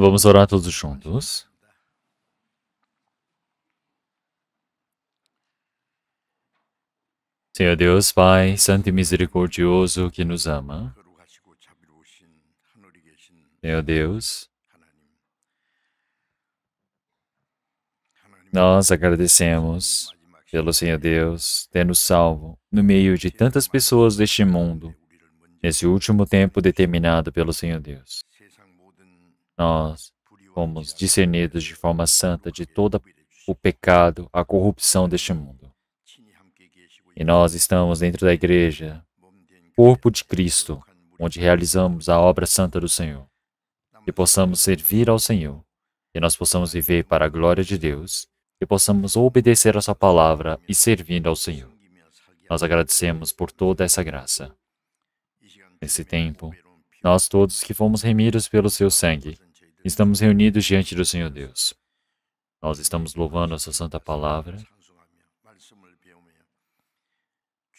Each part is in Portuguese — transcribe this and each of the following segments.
Vamos orar todos juntos. Senhor Deus, Pai, Santo e Misericordioso, que nos ama. Senhor Deus, nós agradecemos pelo Senhor Deus ter nos salvo no meio de tantas pessoas deste mundo, nesse último tempo determinado pelo Senhor Deus. Nós fomos discernidos de forma santa de todo o pecado, a corrupção deste mundo. E nós estamos dentro da igreja, corpo de Cristo, onde realizamos a obra santa do Senhor. Que possamos servir ao Senhor, que nós possamos viver para a glória de Deus, que possamos obedecer a sua palavra e servindo ao Senhor. Nós agradecemos por toda essa graça. Nesse tempo, nós todos que fomos remidos pelo seu sangue, estamos reunidos diante do Senhor Deus. Nós estamos louvando a sua santa palavra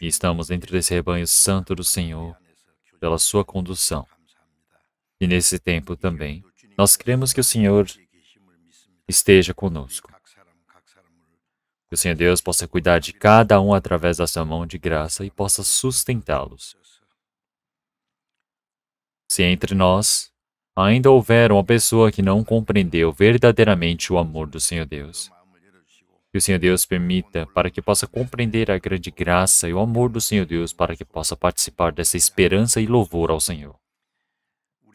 e estamos dentro desse rebanho santo do Senhor pela sua condução. E nesse tempo também, nós cremos que o Senhor esteja conosco. Que o Senhor Deus possa cuidar de cada um através da sua mão de graça e possa sustentá-los. Se entre nós ainda houver uma pessoa que não compreendeu verdadeiramente o amor do Senhor Deus, que o Senhor Deus permita para que possa compreender a grande graça e o amor do Senhor Deus para que possa participar dessa esperança e louvor ao Senhor.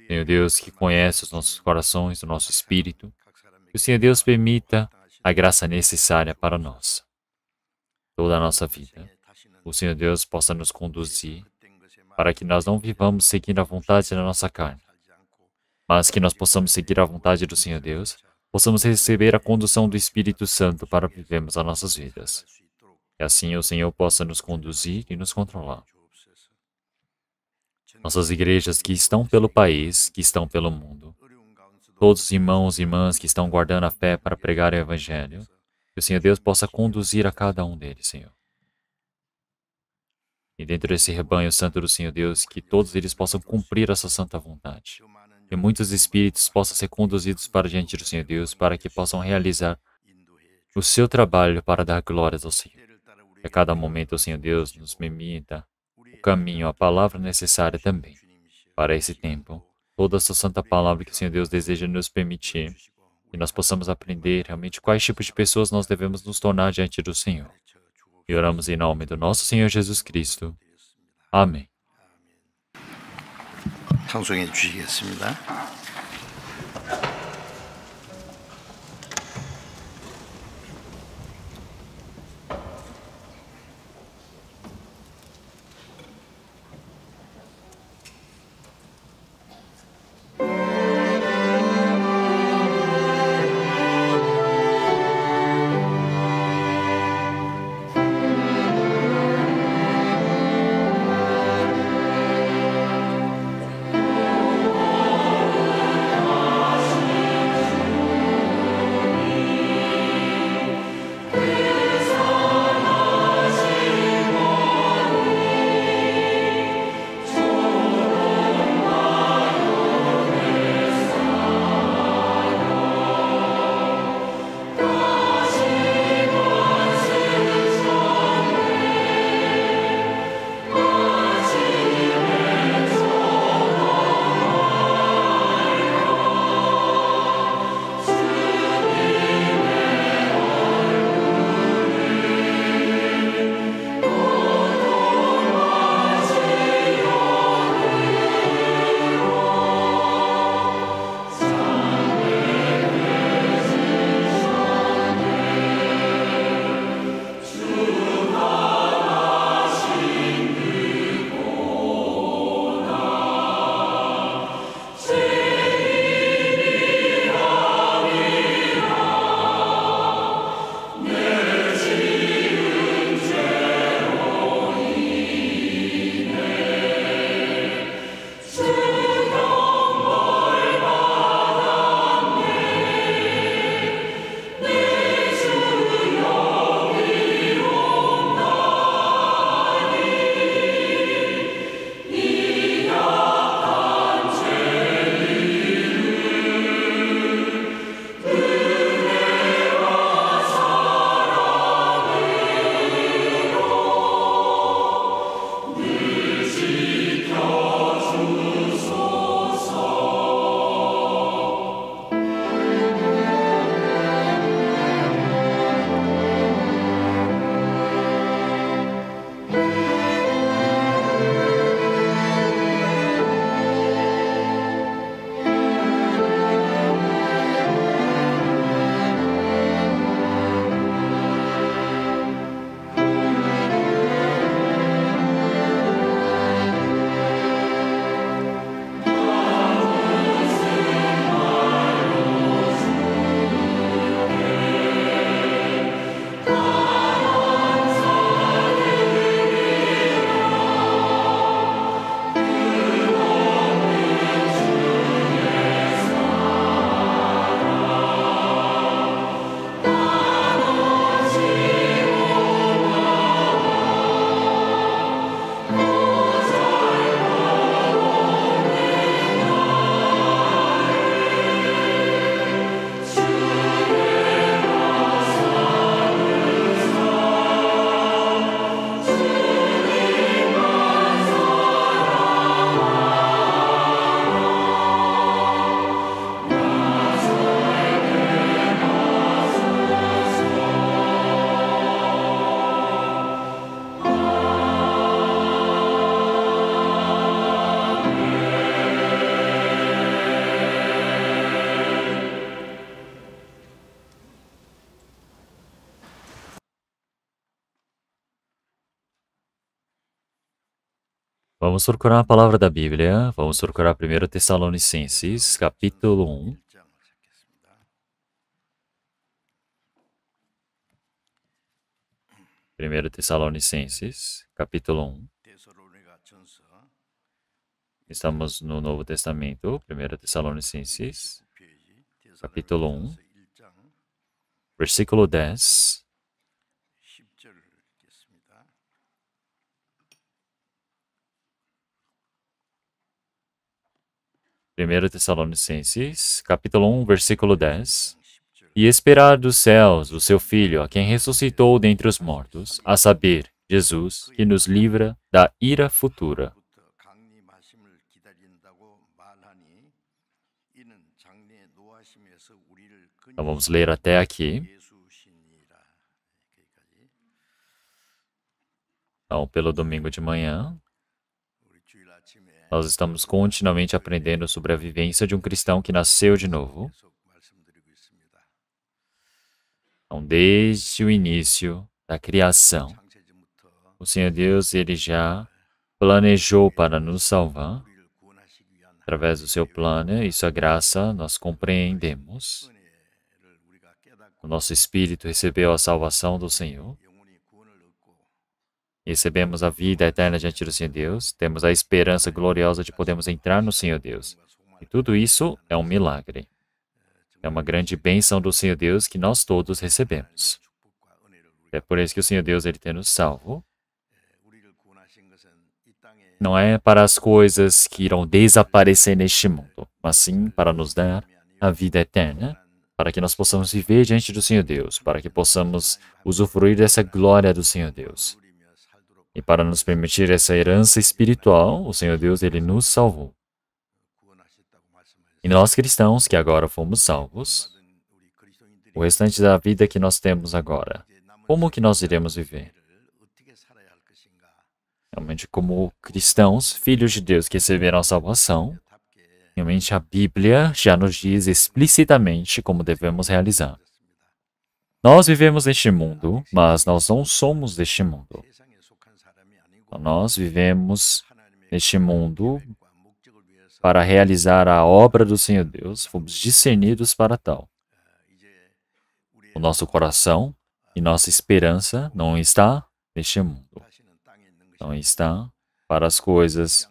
Senhor Deus, que conhece os nossos corações, o nosso espírito, que o Senhor Deus permita a graça necessária para nós. Toda a nossa vida, o Senhor Deus possa nos conduzir para que nós não vivamos seguindo a vontade da nossa carne, mas que nós possamos seguir a vontade do Senhor Deus, possamos receber a condução do Espírito Santo para vivermos as nossas vidas. E assim o Senhor possa nos conduzir e nos controlar. Nossas igrejas que estão pelo país, que estão pelo mundo, todos os irmãos e irmãs que estão guardando a fé para pregar o Evangelho, que o Senhor Deus possa conduzir a cada um deles, Senhor. E dentro desse rebanho santo do Senhor Deus, que todos eles possam cumprir a sua santa vontade. Que muitos espíritos possam ser conduzidos para diante do Senhor Deus, para que possam realizar o seu trabalho para dar glórias ao Senhor. Que a cada momento o Senhor Deus nos permita o caminho, a palavra necessária também para esse tempo. Toda essa santa palavra que o Senhor Deus deseja nos permitir, que nós possamos aprender realmente quais tipos de pessoas nós devemos nos tornar diante do Senhor. E oramos em nome do nosso Senhor Jesus Cristo. Amém. 상송해 주시겠습니다. Vamos procurar a palavra da Bíblia. Vamos procurar 1 Tessalonicenses, capítulo 1. 1 Tessalonicenses, capítulo 1. Estamos no Novo Testamento, 1 Tessalonicenses, capítulo 1, versículo 10. Primeiro Tessalonicenses, capítulo 1, versículo 10. E esperar dos céus o seu Filho, a quem ressuscitou dentre os mortos, a saber, Jesus, que nos livra da ira futura. Então vamos ler até aqui. Então, pelo domingo de manhã, nós estamos continuamente aprendendo sobre a vivência de um cristão que nasceu de novo. Então, desde o início da criação, o Senhor Deus, Ele já planejou para nos salvar. Através do seu plano e sua graça, nós compreendemos. O nosso espírito recebeu a salvação do Senhor. Recebemos a vida eterna diante do Senhor Deus. Temos a esperança gloriosa de podermos entrar no Senhor Deus. E tudo isso é um milagre. É uma grande bênção do Senhor Deus que nós todos recebemos. É por isso que o Senhor Deus, Ele tem nos salvo. Não é para as coisas que irão desaparecer neste mundo, mas sim para nos dar a vida eterna, para que nós possamos viver diante do Senhor Deus, para que possamos usufruir dessa glória do Senhor Deus. E para nos permitir essa herança espiritual, o Senhor Deus, Ele nos salvou. E nós cristãos que agora fomos salvos, o restante da vida que nós temos agora, como que nós iremos viver? Realmente, como cristãos, filhos de Deus que receberam a salvação, realmente a Bíblia já nos diz explicitamente como devemos realizar. Nós vivemos neste mundo, mas nós não somos deste mundo. Nós vivemos neste mundo para realizar a obra do Senhor Deus, fomos discernidos para tal. O nosso coração e nossa esperança não está neste mundo. Não está para as coisas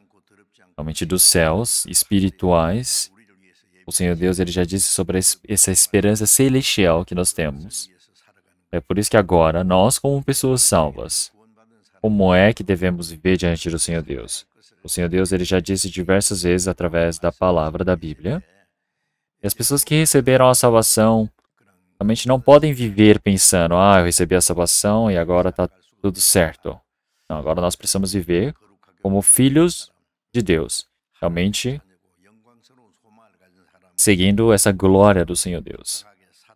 realmente dos céus, espirituais. O Senhor Deus, Ele já disse sobre essa esperança celestial que nós temos. É por isso que agora, nós como pessoas salvas, como é que devemos viver diante do Senhor Deus? O Senhor Deus, Ele já disse diversas vezes através da palavra da Bíblia. E as pessoas que receberam a salvação realmente não podem viver pensando, eu recebi a salvação e agora está tudo certo. Não, agora nós precisamos viver como filhos de Deus, realmente seguindo essa glória do Senhor Deus.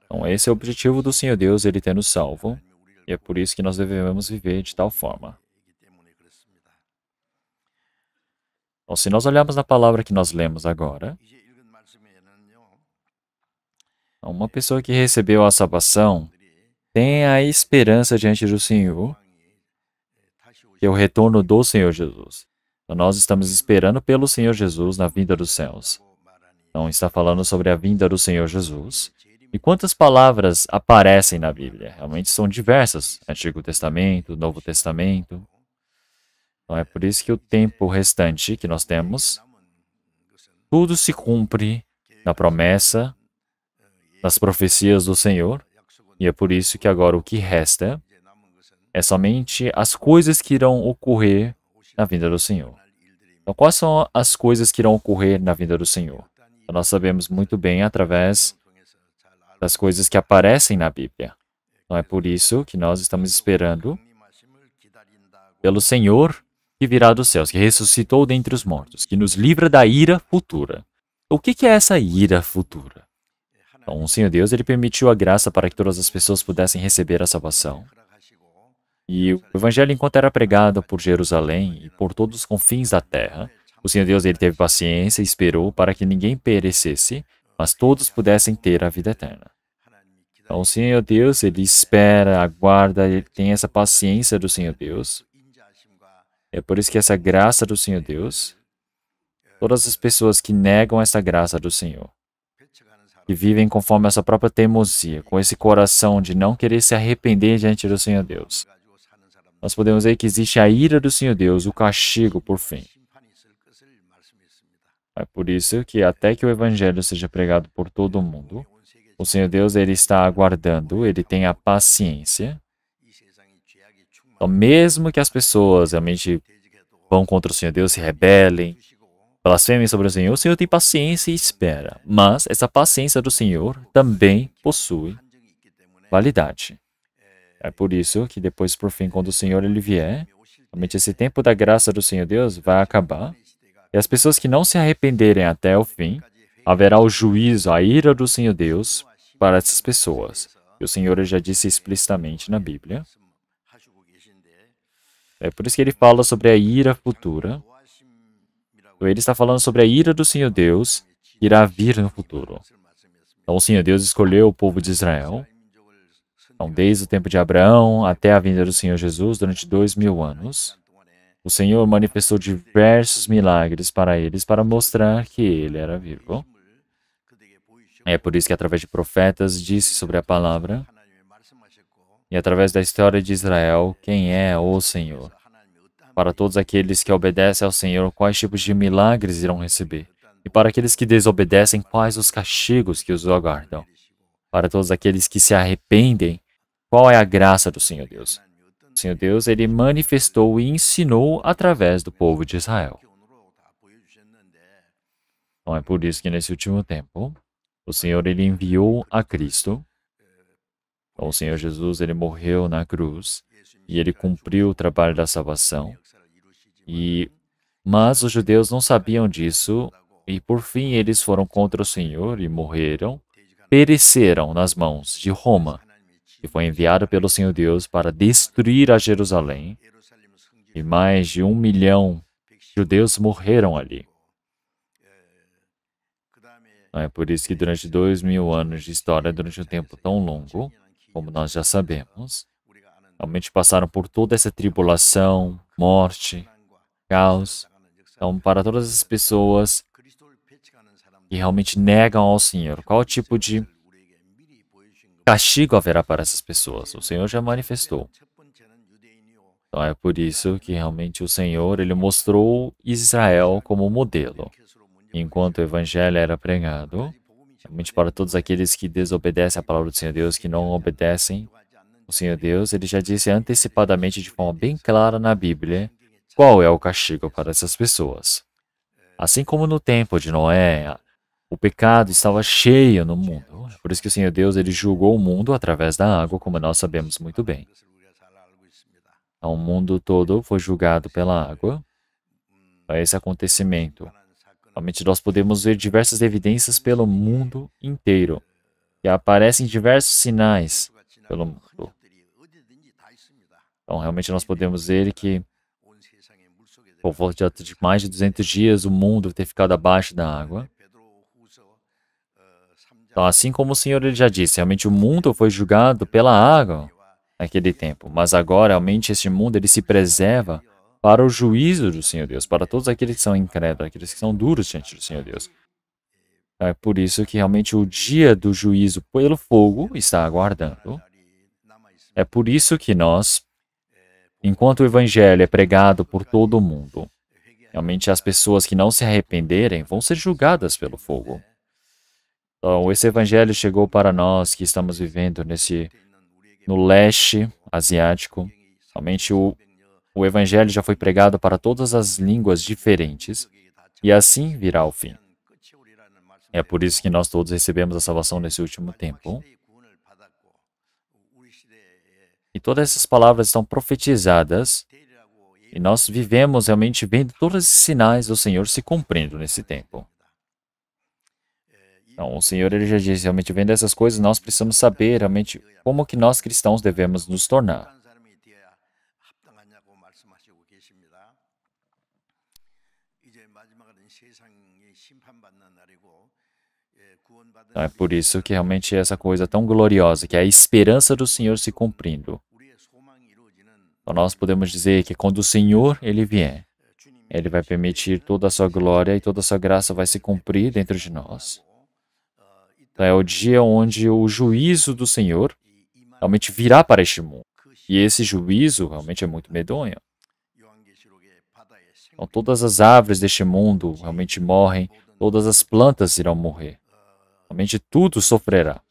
Então, esse é o objetivo do Senhor Deus, Ele ter nos salvo, e é por isso que nós devemos viver de tal forma. Então, se nós olharmos na palavra que nós lemos agora, uma pessoa que recebeu a salvação tem a esperança diante do Senhor, que é o retorno do Senhor Jesus. Então, nós estamos esperando pelo Senhor Jesus na vinda dos céus. Então, está falando sobre a vinda do Senhor Jesus. E quantas palavras aparecem na Bíblia? Realmente são diversas. Antigo Testamento, Novo Testamento. Então, é por isso que o tempo restante que nós temos, tudo se cumpre na promessa, nas profecias do Senhor. E é por isso que agora o que resta é somente as coisas que irão ocorrer na vinda do Senhor. Então, quais são as coisas que irão ocorrer na vinda do Senhor? Então, nós sabemos muito bem através das coisas que aparecem na Bíblia. Então, é por isso que nós estamos esperando pelo Senhor que virá dos céus, que ressuscitou dentre os mortos, que nos livra da ira futura. O que é essa ira futura? Então, o Senhor Deus, Ele permitiu a graça para que todas as pessoas pudessem receber a salvação. E o Evangelho, enquanto era pregado por Jerusalém e por todos os confins da terra, o Senhor Deus, Ele teve paciência e esperou para que ninguém perecesse, mas todos pudessem ter a vida eterna. Então, o Senhor Deus, Ele espera, aguarda, Ele tem essa paciência do Senhor Deus. É por isso que essa graça do Senhor Deus, todas as pessoas que negam essa graça do Senhor, que vivem conforme a sua própria teimosia, com esse coração de não querer se arrepender diante do Senhor Deus, nós podemos ver que existe a ira do Senhor Deus, o castigo por fim. É por isso que até que o Evangelho seja pregado por todo o mundo, o Senhor Deus ele está aguardando, ele tem a paciência. Então, mesmo que as pessoas realmente vão contra o Senhor Deus, se rebelem, blasfemem sobre o Senhor tem paciência e espera. Mas essa paciência do Senhor também possui validade. É por isso que depois, por fim, quando o Senhor ele vier, realmente esse tempo da graça do Senhor Deus vai acabar. E as pessoas que não se arrependerem até o fim, haverá o juízo, a ira do Senhor Deus para essas pessoas. E o Senhor já disse explicitamente na Bíblia. É por isso que ele fala sobre a ira futura. Ele está falando sobre a ira do Senhor Deus que irá vir no futuro. Então o Senhor Deus escolheu o povo de Israel. Então, desde o tempo de Abraão até a vinda do Senhor Jesus, durante 2000 anos, o Senhor manifestou diversos milagres para eles para mostrar que Ele era vivo. É por isso que através de profetas disse sobre a palavra e através da história de Israel, quem é o Senhor. Para todos aqueles que obedecem ao Senhor, quais tipos de milagres irão receber? E para aqueles que desobedecem, quais os castigos que os aguardam? Para todos aqueles que se arrependem, qual é a graça do Senhor Deus? O Senhor Deus, ele manifestou e ensinou através do povo de Israel. Então é por isso que nesse último tempo, o Senhor ele enviou a Cristo. Então, o Senhor Jesus ele morreu na cruz e ele cumpriu o trabalho da salvação. Mas os judeus não sabiam disso e por fim eles foram contra o Senhor e morreram, pereceram nas mãos de Roma, que foi enviado pelo Senhor Deus para destruir a Jerusalém, e mais de 1 milhão de judeus morreram ali. É por isso que durante 2000 anos de história, durante um tempo tão longo, como nós já sabemos, realmente passaram por toda essa tribulação, morte, caos. Então, para todas as pessoas que realmente negam ao Senhor, qual tipo de castigo haverá para essas pessoas? O Senhor já manifestou. Então, é por isso que realmente o Senhor ele mostrou Israel como modelo. Enquanto o Evangelho era pregado, realmente para todos aqueles que desobedecem à palavra do Senhor Deus, que não obedecem o Senhor Deus, ele já disse antecipadamente de forma bem clara na Bíblia qual é o castigo para essas pessoas. Assim como no tempo de Noé, o pecado estava cheio no mundo. Por isso que o Senhor Deus ele julgou o mundo através da água, como nós sabemos muito bem. Então, o mundo todo foi julgado pela água. Esse acontecimento. Realmente nós podemos ver diversas evidências pelo mundo inteiro. E aparecem diversos sinais pelo mundo. Então, realmente nós podemos ver que por volta de mais de 200 dias o mundo ter ficado abaixo da água. Então, assim como o Senhor ele já disse, realmente o mundo foi julgado pela água naquele tempo. Mas agora, realmente, este mundo ele se preserva para o juízo do Senhor Deus, para todos aqueles que são incrédulos, aqueles que são duros diante do Senhor Deus. É por isso que realmente o dia do juízo pelo fogo está aguardando. É por isso que nós, enquanto o Evangelho é pregado por todo o mundo, realmente as pessoas que não se arrependerem vão ser julgadas pelo fogo. Então, esse Evangelho chegou para nós que estamos vivendo no leste asiático. Realmente o Evangelho já foi pregado para todas as línguas diferentes e assim virá o fim. É por isso que nós todos recebemos a salvação nesse último tempo. E todas essas palavras estão profetizadas e nós vivemos realmente vendo todos esses sinais do Senhor se cumprindo nesse tempo. Então, o Senhor ele já disse, realmente vendo essas coisas, nós precisamos saber realmente como que nós cristãos devemos nos tornar. Então, é por isso que realmente essa coisa tão gloriosa, que é a esperança do Senhor se cumprindo. Então nós podemos dizer que quando o Senhor ele vier, ele vai permitir toda a sua glória e toda a sua graça vai se cumprir dentro de nós. Então é o dia onde o juízo do Senhor realmente virá para este mundo. E esse juízo realmente é muito medonho. Então todas as árvores deste mundo realmente morrem, todas as plantas irão morrer. Realmente tudo sofrerá.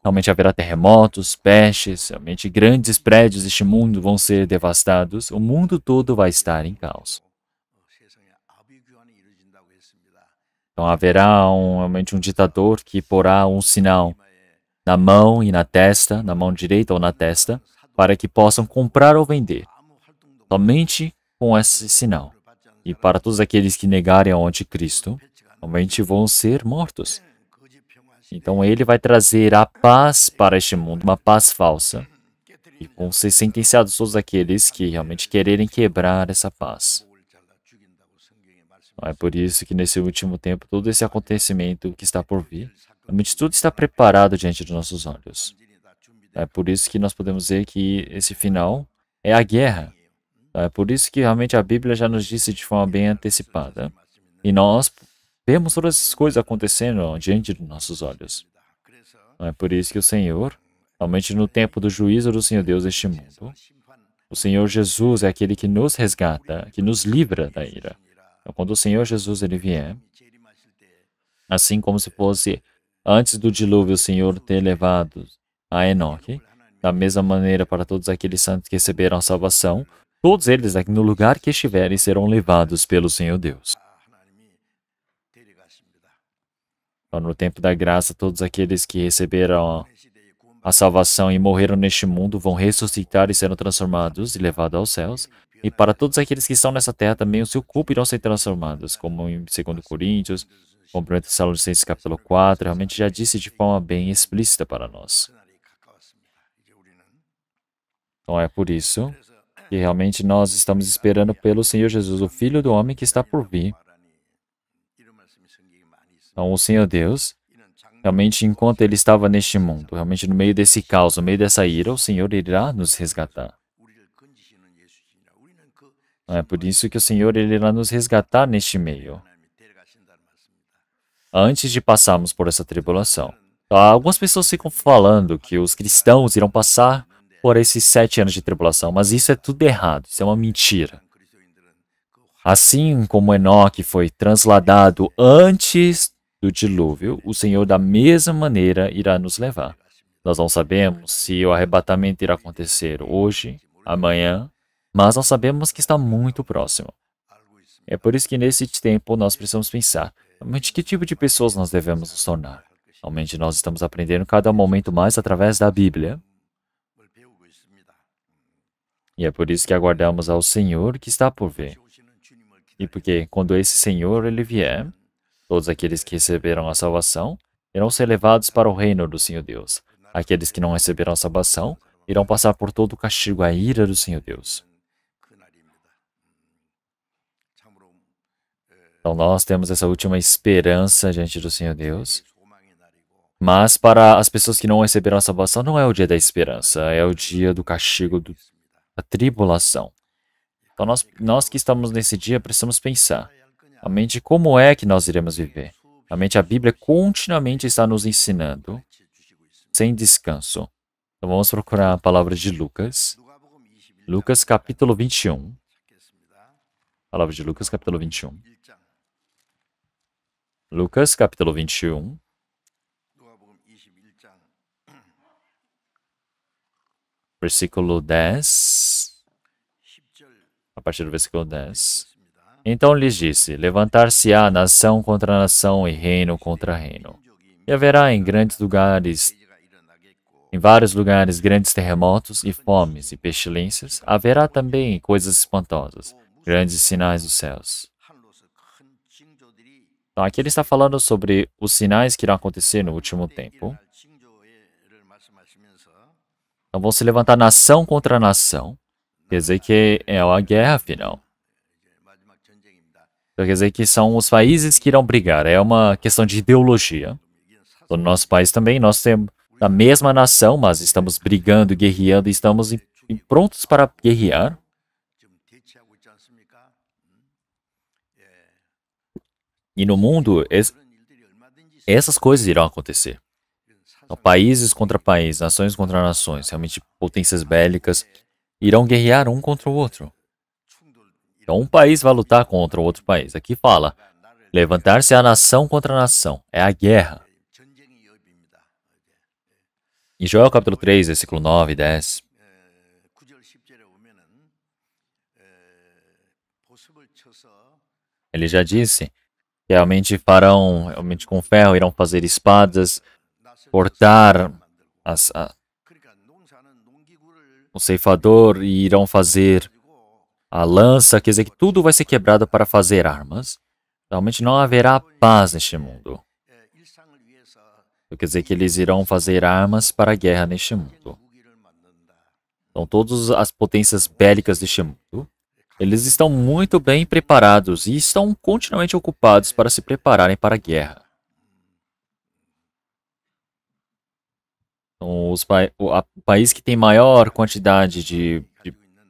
Realmente haverá terremotos, pestes, realmente grandes prédios deste mundo vão ser devastados. O mundo todo vai estar em caos. Então haverá realmente um ditador que porá um sinal na mão e na testa, na mão direita ou na testa, para que possam comprar ou vender. Somente com esse sinal. E para todos aqueles que negarem ao anticristo, realmente vão ser mortos. Então ele vai trazer a paz para este mundo, uma paz falsa. E vão ser sentenciados todos aqueles que realmente quererem quebrar essa paz. É por isso que nesse último tempo, todo esse acontecimento que está por vir, realmente tudo está preparado diante dos nossos olhos. É por isso que nós podemos dizer que esse final é a guerra. É por isso que realmente a Bíblia já nos disse de forma bem antecipada. E nós vemos todas essas coisas acontecendo diante dos nossos olhos. É por isso que o Senhor, realmente no tempo do juízo do Senhor Deus deste mundo, o Senhor Jesus é aquele que nos resgata, que nos livra da ira. Então, quando o Senhor Jesus ele vier, assim como se fosse antes do dilúvio o Senhor ter levado a Enoque, da mesma maneira para todos aqueles santos que receberam a salvação, todos eles, no lugar que estiverem, serão levados pelo Senhor Deus. Então, no tempo da graça, todos aqueles que receberam a salvação e morreram neste mundo vão ressuscitar e serão transformados e levados aos céus. E para todos aqueles que estão nessa terra também, o seu corpo irão ser transformados, como em 2 Coríntios, como em Tessalonicenses capítulo 4, realmente já disse de forma bem explícita para nós. Então é por isso que realmente nós estamos esperando pelo Senhor Jesus, o Filho do Homem que está por vir. Então o Senhor Deus, realmente enquanto Ele estava neste mundo, realmente no meio desse caos, no meio dessa ira, o Senhor irá nos resgatar. É por isso que o Senhor ele irá nos resgatar neste meio, antes de passarmos por essa tribulação. Algumas pessoas ficam falando que os cristãos irão passar por esses 7 anos de tribulação, mas isso é tudo errado, isso é uma mentira. Assim como Enoque foi transladado antes do dilúvio, o Senhor da mesma maneira irá nos levar. Nós não sabemos se o arrebatamento irá acontecer hoje, amanhã, mas nós sabemos que está muito próximo. É por isso que nesse tempo nós precisamos pensar, realmente que tipo de pessoas nós devemos nos tornar. Realmente nós estamos aprendendo cada momento mais através da Bíblia. E é por isso que aguardamos ao Senhor que está por vir. E porque quando esse Senhor ele vier, todos aqueles que receberam a salvação irão ser levados para o reino do Senhor Deus. Aqueles que não receberam a salvação irão passar por todo o castigo, a ira do Senhor Deus. Então nós temos essa última esperança diante do Senhor Deus. Mas para as pessoas que não receberam a salvação, não é o dia da esperança, é o dia do castigo, da tribulação. Então nós que estamos nesse dia precisamos pensar, realmente como é que nós iremos viver. Realmente a Bíblia continuamente está nos ensinando, sem descanso. Então vamos procurar a palavra de Lucas. Lucas capítulo 21. Palavra de Lucas capítulo 21. Lucas, capítulo 21. Versículo 10. A partir do versículo 10. Então lhes disse: levantar-se-á nação contra nação e reino contra reino. E haverá em vários lugares, grandes terremotos e fomes e pestilências. Haverá também coisas espantosas, grandes sinais dos céus. Então, aqui ele está falando sobre os sinais que irão acontecer no último tempo. Então, vão se levantar nação contra nação. Quer dizer que é a guerra final. Então, quer dizer que são os países que irão brigar. É uma questão de ideologia. No nosso país também, nós temos a mesma nação, mas estamos brigando, guerreando, estamos prontos para guerrear. E no mundo, essas coisas irão acontecer. Então, países contra países, nações contra nações, realmente potências bélicas, irão guerrear um contra o outro. Então, um país vai lutar contra o outro país. Aqui fala, levantar-se a nação contra a nação. É a guerra. Em Joel capítulo 3, versículo 9 e 10, ele já disse que realmente farão, realmente com ferro, irão fazer espadas, cortar o ceifador e irão fazer a lança, quer dizer que tudo vai ser quebrado para fazer armas. Realmente não haverá paz neste mundo. Quer dizer que eles irão fazer armas para a guerra neste mundo. Então, todas as potências bélicas deste mundo, eles estão muito bem preparados e estão continuamente ocupados para se prepararem para a guerra. Então, o país que tem maior quantidade de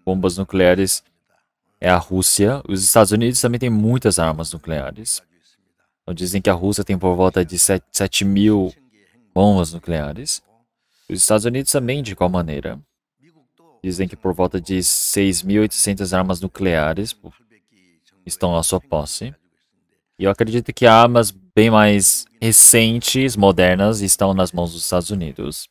bombas nucleares é a Rússia. Os Estados Unidos também têm muitas armas nucleares. Então, dizem que a Rússia tem por volta de 7 mil bombas nucleares. Os Estados Unidos também, de qual maneira? Dizem que por volta de 6.800 armas nucleares estão à sua posse. E eu acredito que armas bem mais recentes, modernas, estão nas mãos dos Estados Unidos.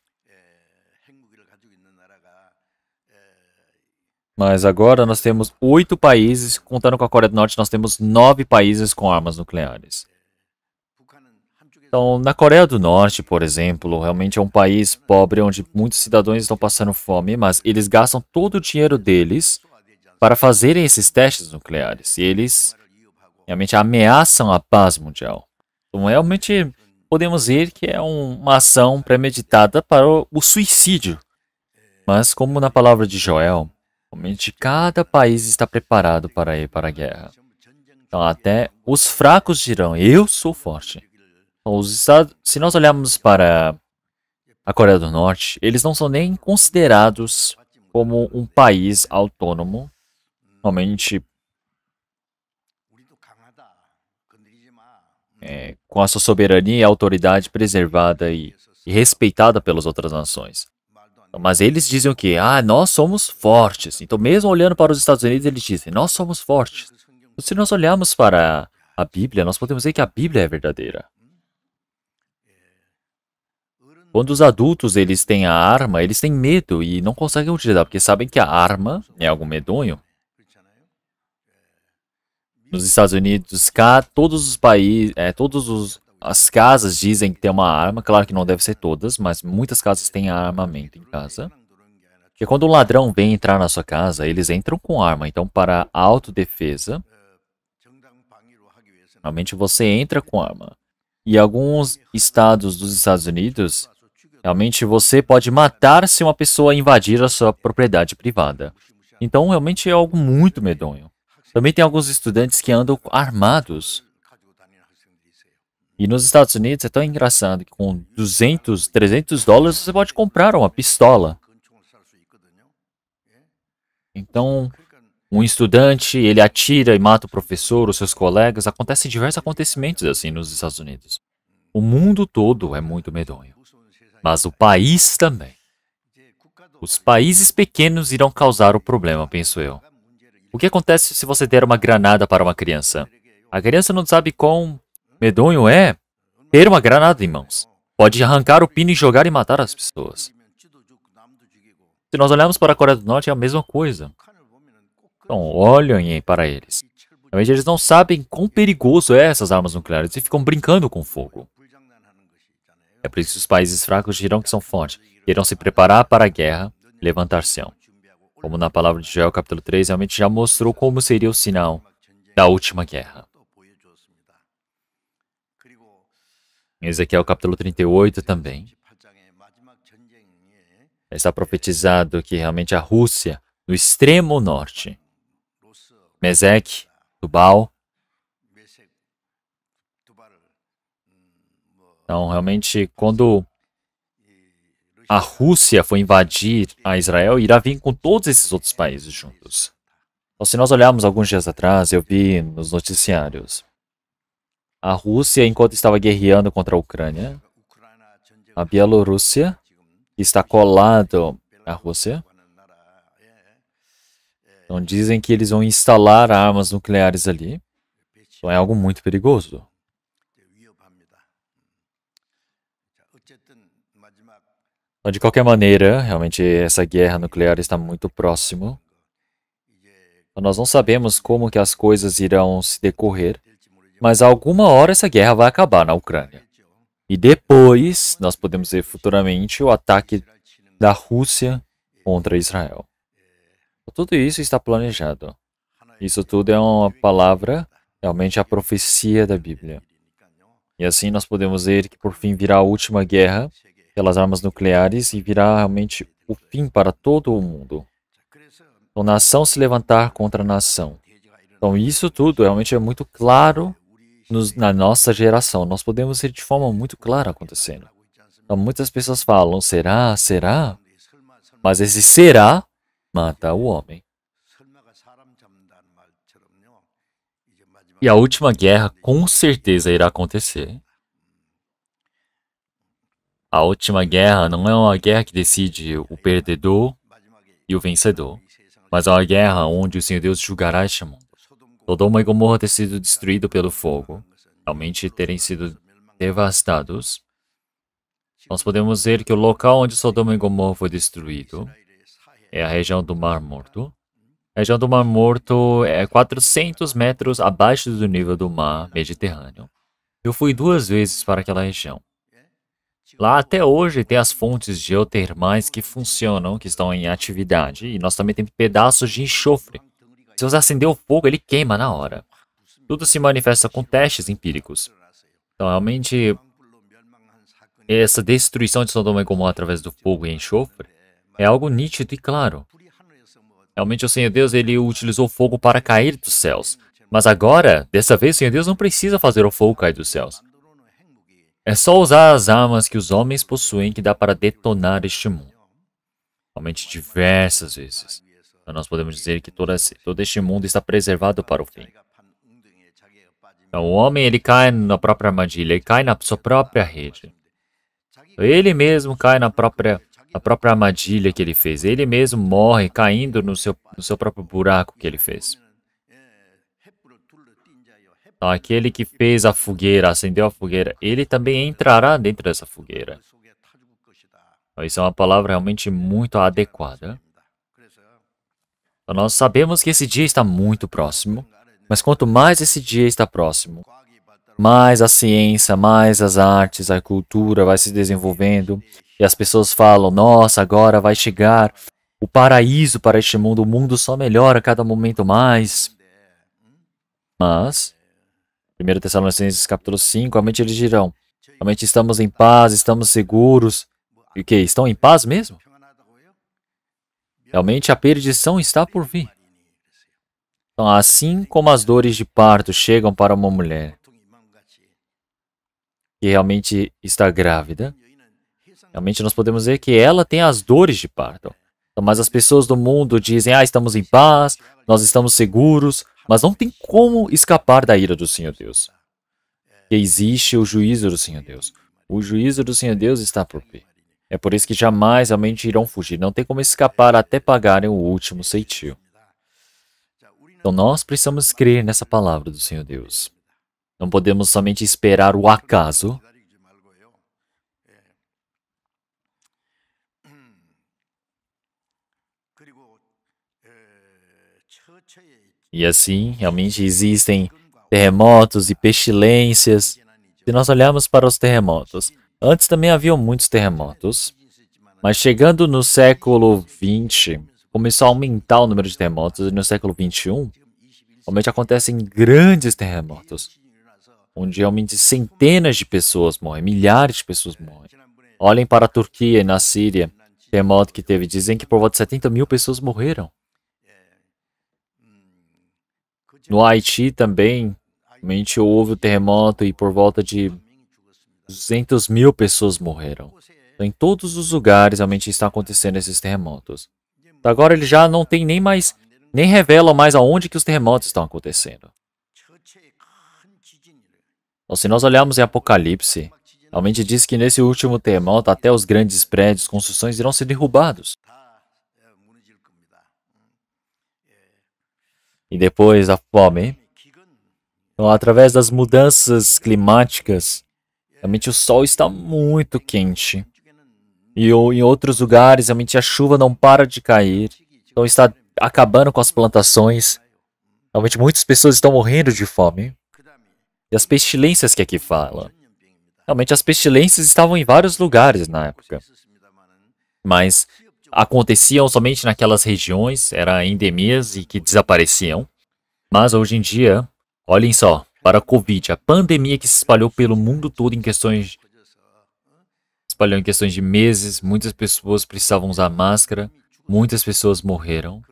Mas agora nós temos 8 países, contando com a Coreia do Norte, nós temos 9 países com armas nucleares. Então, na Coreia do Norte, por exemplo, realmente é um país pobre onde muitos cidadãos estão passando fome, mas eles gastam todo o dinheiro deles para fazerem esses testes nucleares. E eles realmente ameaçam a paz mundial. Então, realmente podemos ver que é uma ação premeditada para o suicídio. Mas, como na palavra de Joel, realmente cada país está preparado para ir para a guerra. Então, até os fracos dirão, eu sou forte. Se nós olharmos para a Coreia do Norte, eles não são nem considerados como um país autônomo. Realmente, com a sua soberania e autoridade preservada e respeitada pelas outras nações. Mas eles dizem o quê? Ah, nós somos fortes. Então, mesmo olhando para os Estados Unidos, eles dizem, nós somos fortes. Então, se nós olharmos para a Bíblia, nós podemos dizer que a Bíblia é verdadeira. Quando os adultos eles têm a arma, eles têm medo e não conseguem utilizar, porque sabem que a arma é algo medonho. Nos Estados Unidos, todos os países, as casas dizem que tem uma arma. Claro que não deve ser todas, mas muitas casas têm armamento em casa. Porque quando um ladrão vem entrar na sua casa, eles entram com arma. Então, para autodefesa, realmente você entra com arma. E alguns estados dos Estados Unidos, realmente você pode matar se uma pessoa invadir a sua propriedade privada. Então, realmente é algo muito medonho. Também tem alguns estudantes que andam armados. E nos Estados Unidos é tão engraçado que com 200, 300 dólares você pode comprar uma pistola. Então, um estudante, ele atira e mata o professor, os seus colegas. Acontecem diversos acontecimentos assim nos Estados Unidos. O mundo todo é muito medonho. Mas o país também. Os países pequenos irão causar o problema, penso eu. O que acontece se você der uma granada para uma criança? A criança não sabe quão medonho é ter uma granada em mãos. Pode arrancar o pino e jogar e matar as pessoas. Se nós olharmos para a Coreia do Norte, é a mesma coisa. Então, olhem para eles. Realmente, eles não sabem quão perigoso é essas armas nucleares e ficam brincando com fogo. É por isso que os países fracos dirão que são fortes. Irão se preparar para a guerra, levantar-se-ão. Como na palavra de Joel, capítulo 3, realmente já mostrou como seria o sinal da última guerra. Em Ezequiel, capítulo 38, também, está profetizado que realmente a Rússia, no extremo norte, Meseque, Tubal. Então, realmente, quando a Rússia for invadir a Israel, irá vir com todos esses outros países juntos. Então, se nós olharmos alguns dias atrás, eu vi nos noticiários A Rússia, enquanto estava guerreando contra a Ucrânia, a Bielorrússia, que está colado à Rússia, então dizem que eles vão instalar armas nucleares ali. Então é algo muito perigoso. Então, de qualquer maneira, realmente essa guerra nuclear está muito próximo. Então, nós não sabemos como que as coisas irão se decorrer, mas a alguma hora essa guerra vai acabar na Ucrânia. E depois, nós podemos ver futuramente o ataque da Rússia contra Israel. Tudo isso está planejado. Isso tudo é uma palavra, realmente a profecia da Bíblia. E assim nós podemos ver que por fim virá a última guerra pelas armas nucleares e virá realmente o fim para todo o mundo. Então, nação se levantar contra nação. Então, isso tudo realmente é muito claro na nossa geração. Nós podemos ver de forma muito clara acontecendo. Então, muitas pessoas falam, será, será? Mas esse será mata o homem. E a última guerra com certeza irá acontecer. A última guerra não é uma guerra que decide o perdedor e o vencedor, mas é uma guerra onde o Senhor Deus julgará este mundo. Sodoma e Gomorra ter sido destruído pelo fogo, realmente terem sido devastados. Nós podemos ver que o local onde Sodoma e Gomorra foi destruído é a região do Mar Morto. A região do Mar Morto é 400 metros abaixo do nível do mar Mediterrâneo. Eu fui 2 vezes para aquela região. Lá até hoje tem as fontes geotermais que funcionam, que estão em atividade, e nós também temos pedaços de enxofre. Se você acender o fogo, ele queima na hora. Tudo se manifesta com testes empíricos. Então, realmente, essa destruição de Sodoma e Gomorra através do fogo e enxofre é algo nítido e claro. Realmente, o Senhor Deus ele utilizou o fogo para cair dos céus. Mas agora, dessa vez, o Senhor Deus não precisa fazer o fogo cair dos céus. É só usar as armas que os homens possuem que dá para detonar este mundo. Realmente diversas vezes. Então, nós podemos dizer que todo este mundo está preservado para o fim. Então, o homem ele cai na própria armadilha, ele cai na sua própria rede. Ele mesmo cai na própria armadilha que ele fez. Ele mesmo morre caindo no seu próprio buraco que ele fez. Então, aquele que fez a fogueira, acendeu a fogueira, ele também entrará dentro dessa fogueira. Então, isso é uma palavra realmente muito adequada. Então, nós sabemos que esse dia está muito próximo, mas quanto mais esse dia está próximo, mais a ciência, mais as artes, a cultura vai se desenvolvendo, e as pessoas falam, nossa, agora vai chegar o paraíso para este mundo, o mundo só melhora a cada momento mais. Mas 1 Tessalonicenses capítulo 5, realmente eles dirão, realmente estamos em paz, estamos seguros. E o que? Estão em paz mesmo? Realmente a perdição está por vir. Então, assim como as dores de parto chegam para uma mulher que realmente está grávida, realmente nós podemos ver que ela tem as dores de parto. Então, mas as pessoas do mundo dizem, estamos em paz, nós estamos seguros, mas não tem como escapar da ira do Senhor Deus. Que existe o juízo do Senhor Deus. O juízo do Senhor Deus está por vir. É por isso que jamais realmente irão fugir. Não tem como escapar até pagarem o último ceitil. Então nós precisamos crer nessa palavra do Senhor Deus. Não podemos somente esperar o acaso. E assim, realmente existem terremotos e pestilências. Se nós olharmos para os terremotos, antes também haviam muitos terremotos, mas chegando no século XX, começou a aumentar o número de terremotos, e no século XXI, realmente acontecem grandes terremotos, onde realmente centenas de pessoas morrem, milhares de pessoas morrem. Olhem para a Turquia e na Síria, terremoto que teve, dizem que por volta de 70 mil pessoas morreram. No Haiti também, realmente houve o terremoto e por volta de 200 mil pessoas morreram. Então, em todos os lugares realmente estão acontecendo esses terremotos. Então, agora eles já não tem nem revelam mais aonde que os terremotos estão acontecendo. Então, se nós olharmos em Apocalipse, realmente diz que nesse último terremoto até os grandes prédios, construções irão ser derrubados. E depois a fome. Então, através das mudanças climáticas, realmente o sol está muito quente. E em outros lugares, realmente a chuva não para de cair. Então está acabando com as plantações. Realmente muitas pessoas estão morrendo de fome. E as pestilências que aqui fala. Realmente as pestilências estavam em vários lugares na época. Mas aconteciam somente naquelas regiões, eram endemias e que desapareciam. Mas hoje em dia, olhem só, para a Covid, a pandemia que se espalhou pelo mundo todo em questões de meses, muitas pessoas precisavam usar máscara, muitas pessoas morreram.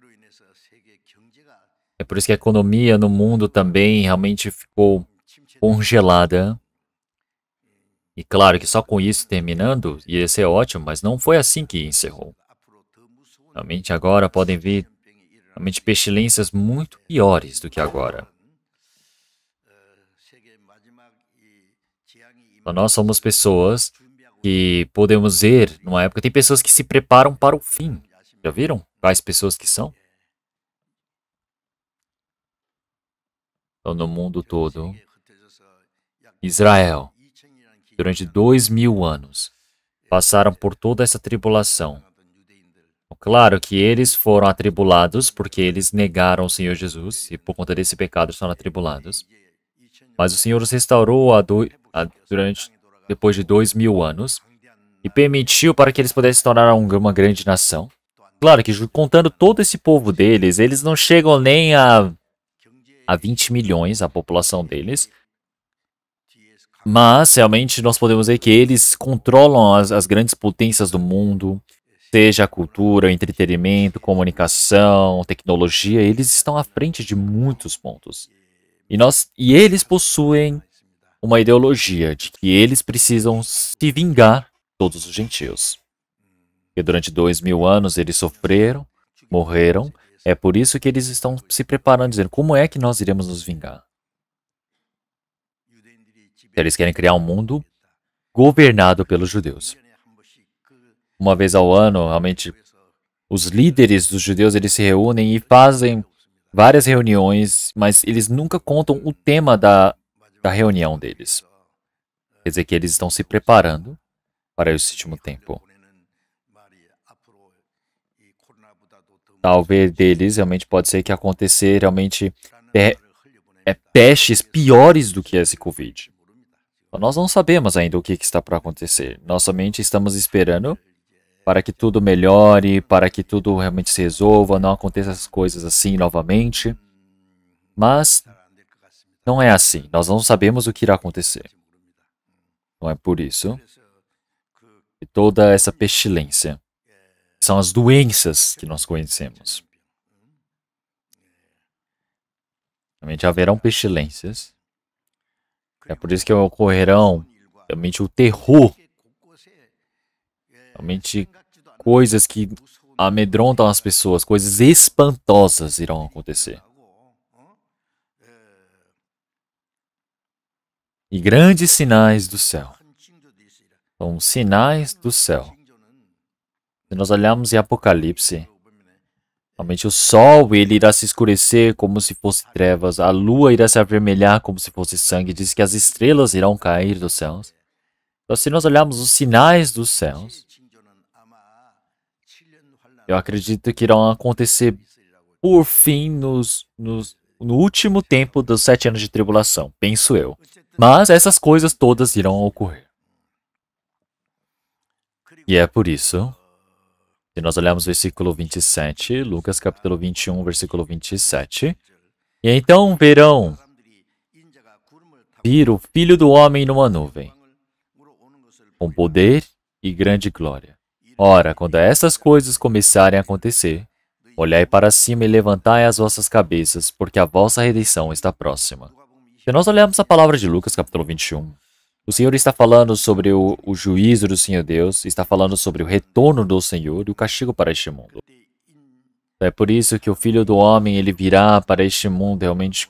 É por isso que a economia no mundo também realmente ficou congelada. E claro que só com isso terminando ia ser ótimo, mas não foi assim que encerrou. Realmente agora podem vir realmente pestilências muito piores do que agora. Então, nós somos pessoas que podemos ver numa época. Tem pessoas que se preparam para o fim. Já viram quais pessoas que são? Então, no mundo todo, Israel, durante 2000 anos, passaram por toda essa tribulação. Claro que eles foram atribulados porque eles negaram o Senhor Jesus e por conta desse pecado são atribulados. Mas o Senhor os restaurou depois de 2000 anos e permitiu para que eles pudessem se tornar uma grande nação. Claro que contando todo esse povo deles, eles não chegam nem a 20 milhões, a população deles. Mas realmente nós podemos ver que eles controlam as grandes potências do mundo. Seja a cultura, entretenimento, comunicação, tecnologia, eles estão à frente de muitos pontos. E eles possuem uma ideologia de que eles precisam se vingar de todos os gentios. Porque durante 2000 anos eles sofreram, morreram. É por isso que eles estão se preparando, dizendo como é que nós iremos nos vingar. Eles querem criar um mundo governado pelos judeus. Uma vez ao ano, realmente, os líderes dos judeus eles se reúnem e fazem várias reuniões, mas eles nunca contam o tema da reunião deles. Quer dizer que eles estão se preparando para esse último tempo. Talvez deles realmente pode ser que acontecer realmente pestes piores do que esse Covid. Nós não sabemos ainda o que está para acontecer. Nós somente estamos esperando para que tudo melhore, para que tudo realmente se resolva, não aconteça as coisas assim novamente. Mas não é assim. Nós não sabemos o que irá acontecer. Não é por isso que toda essa pestilência são as doenças que nós conhecemos. Realmente haverão pestilências. É por isso que ocorrerão realmente o terror. Realmente coisas que amedrontam as pessoas, coisas espantosas irão acontecer. E grandes sinais do céu. São sinais do céu. Se nós olharmos em Apocalipse, realmente o sol ele irá se escurecer como se fosse trevas, a lua irá se avermelhar como se fosse sangue, diz que as estrelas irão cair dos céus. Então, se nós olharmos os sinais dos céus, eu acredito que irão acontecer por fim no último tempo dos 7 anos de tribulação, penso eu. Mas essas coisas todas irão ocorrer. E é por isso, se nós olharmos o versículo 27, Lucas capítulo 21, versículo 27, e então verão vir o Filho do Homem numa nuvem, com poder e grande glória. Ora, quando essas coisas começarem a acontecer, olhai para cima e levantai as vossas cabeças, porque a vossa redenção está próxima. Se nós olharmos a palavra de Lucas, capítulo 21, o Senhor está falando sobre o juízo do Senhor Deus, está falando sobre o retorno do Senhor e o castigo para este mundo. É por isso que o Filho do Homem ele virá para este mundo realmente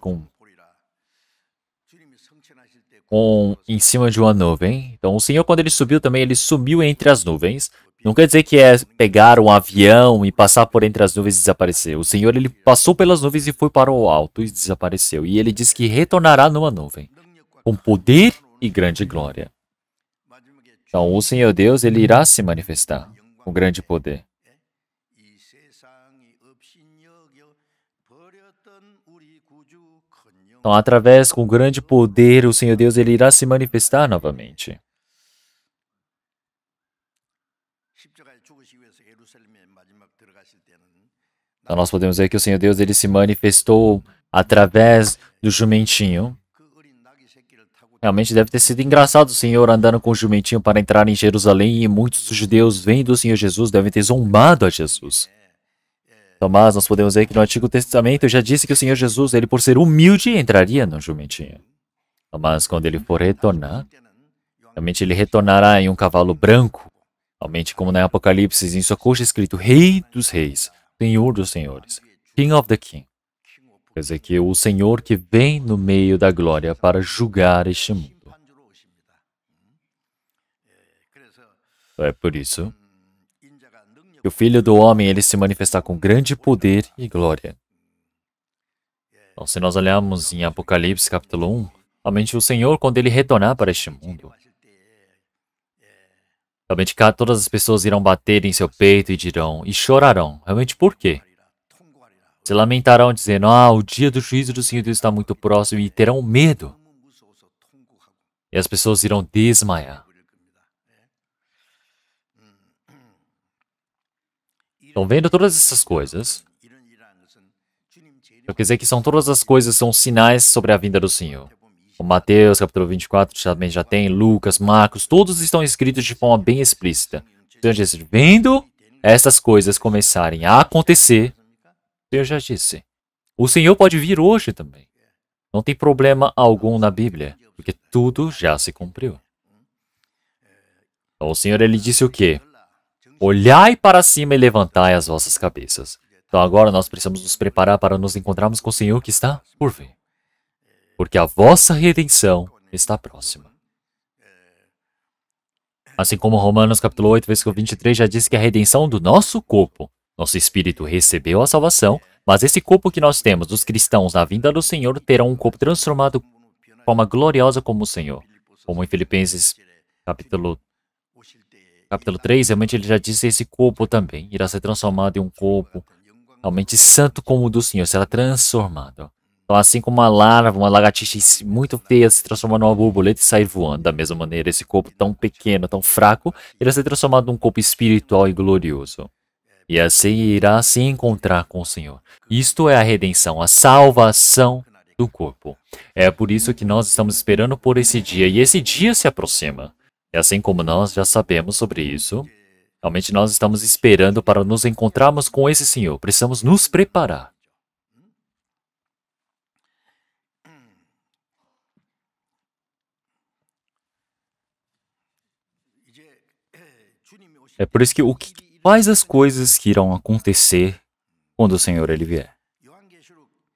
em cima de uma nuvem. Então, o Senhor, quando ele subiu também, ele subiu entre as nuvens. Não quer dizer que é pegar um avião e passar por entre as nuvens e desaparecer. O Senhor, ele passou pelas nuvens e foi para o alto e desapareceu. E ele diz que retornará numa nuvem, com poder e grande glória. Então, o Senhor Deus, ele irá se manifestar com grande poder. Então, através com grande poder, o Senhor Deus, ele irá se manifestar novamente. Então, nós podemos ver que o Senhor Deus, ele se manifestou através do jumentinho. Realmente deve ter sido engraçado o Senhor andando com o jumentinho para entrar em Jerusalém, e muitos dos judeus vendo o Senhor Jesus devem ter zombado a Jesus. Então, mas nós podemos ver que no Antigo Testamento já disse que o Senhor Jesus, ele por ser humilde, entraria no jumentinho. Então, mas quando ele for retornar, realmente ele retornará em um cavalo branco, realmente como na Apocalipse, em sua coxa escrito Rei dos Reis, Senhor dos Senhores, King of the King. Quer dizer que o Senhor que vem no meio da glória para julgar este mundo. Então, é por isso que o Filho do Homem, ele se manifestar com grande poder e glória. Então, se nós olharmos em Apocalipse capítulo 1, realmente o Senhor, quando ele retornar para este mundo, realmente todas as pessoas irão bater em seu peito e dirão, e chorarão. Realmente por quê? Se lamentarão dizendo, o dia do juízo do Senhor Deus está muito próximo, e terão medo. E as pessoas irão desmaiar. Então, vendo todas essas coisas, eu quer dizer que todas as coisas são sinais sobre a vinda do Senhor. O Mateus, capítulo 24, também já tem, Lucas, Marcos, todos estão escritos de forma bem explícita. O Senhor diz, vendo essas coisas começarem a acontecer, o Senhor já disse, o Senhor pode vir hoje também. Não tem problema algum na Bíblia, porque tudo já se cumpriu. Então, o Senhor, ele disse o quê? Olhai para cima e levantai as vossas cabeças. Então agora nós precisamos nos preparar para nos encontrarmos com o Senhor que está por vir. Porque a vossa redenção está próxima. Assim como Romanos capítulo 8, versículo 23 já diz que a redenção do nosso corpo, nosso espírito recebeu a salvação, mas esse corpo que nós temos, dos cristãos, na vinda do Senhor, terá um corpo transformado de forma gloriosa como o Senhor. Como em Filipenses capítulo 3, realmente ele já disse, esse corpo também irá ser transformado em um corpo realmente santo como o do Senhor, será transformado. Então, assim como uma larva, uma lagartixa muito feia se transforma numa borboleta e sair voando, da mesma maneira, esse corpo tão pequeno, tão fraco, irá ser transformado num corpo espiritual e glorioso. E assim irá se encontrar com o Senhor. Isto é a redenção, a salvação do corpo. É por isso que nós estamos esperando por esse dia, e esse dia se aproxima. E assim como nós já sabemos sobre isso, realmente nós estamos esperando para nos encontrarmos com esse Senhor. Precisamos nos preparar. É por isso que quais as coisas que irão acontecer quando o Senhor ele vier?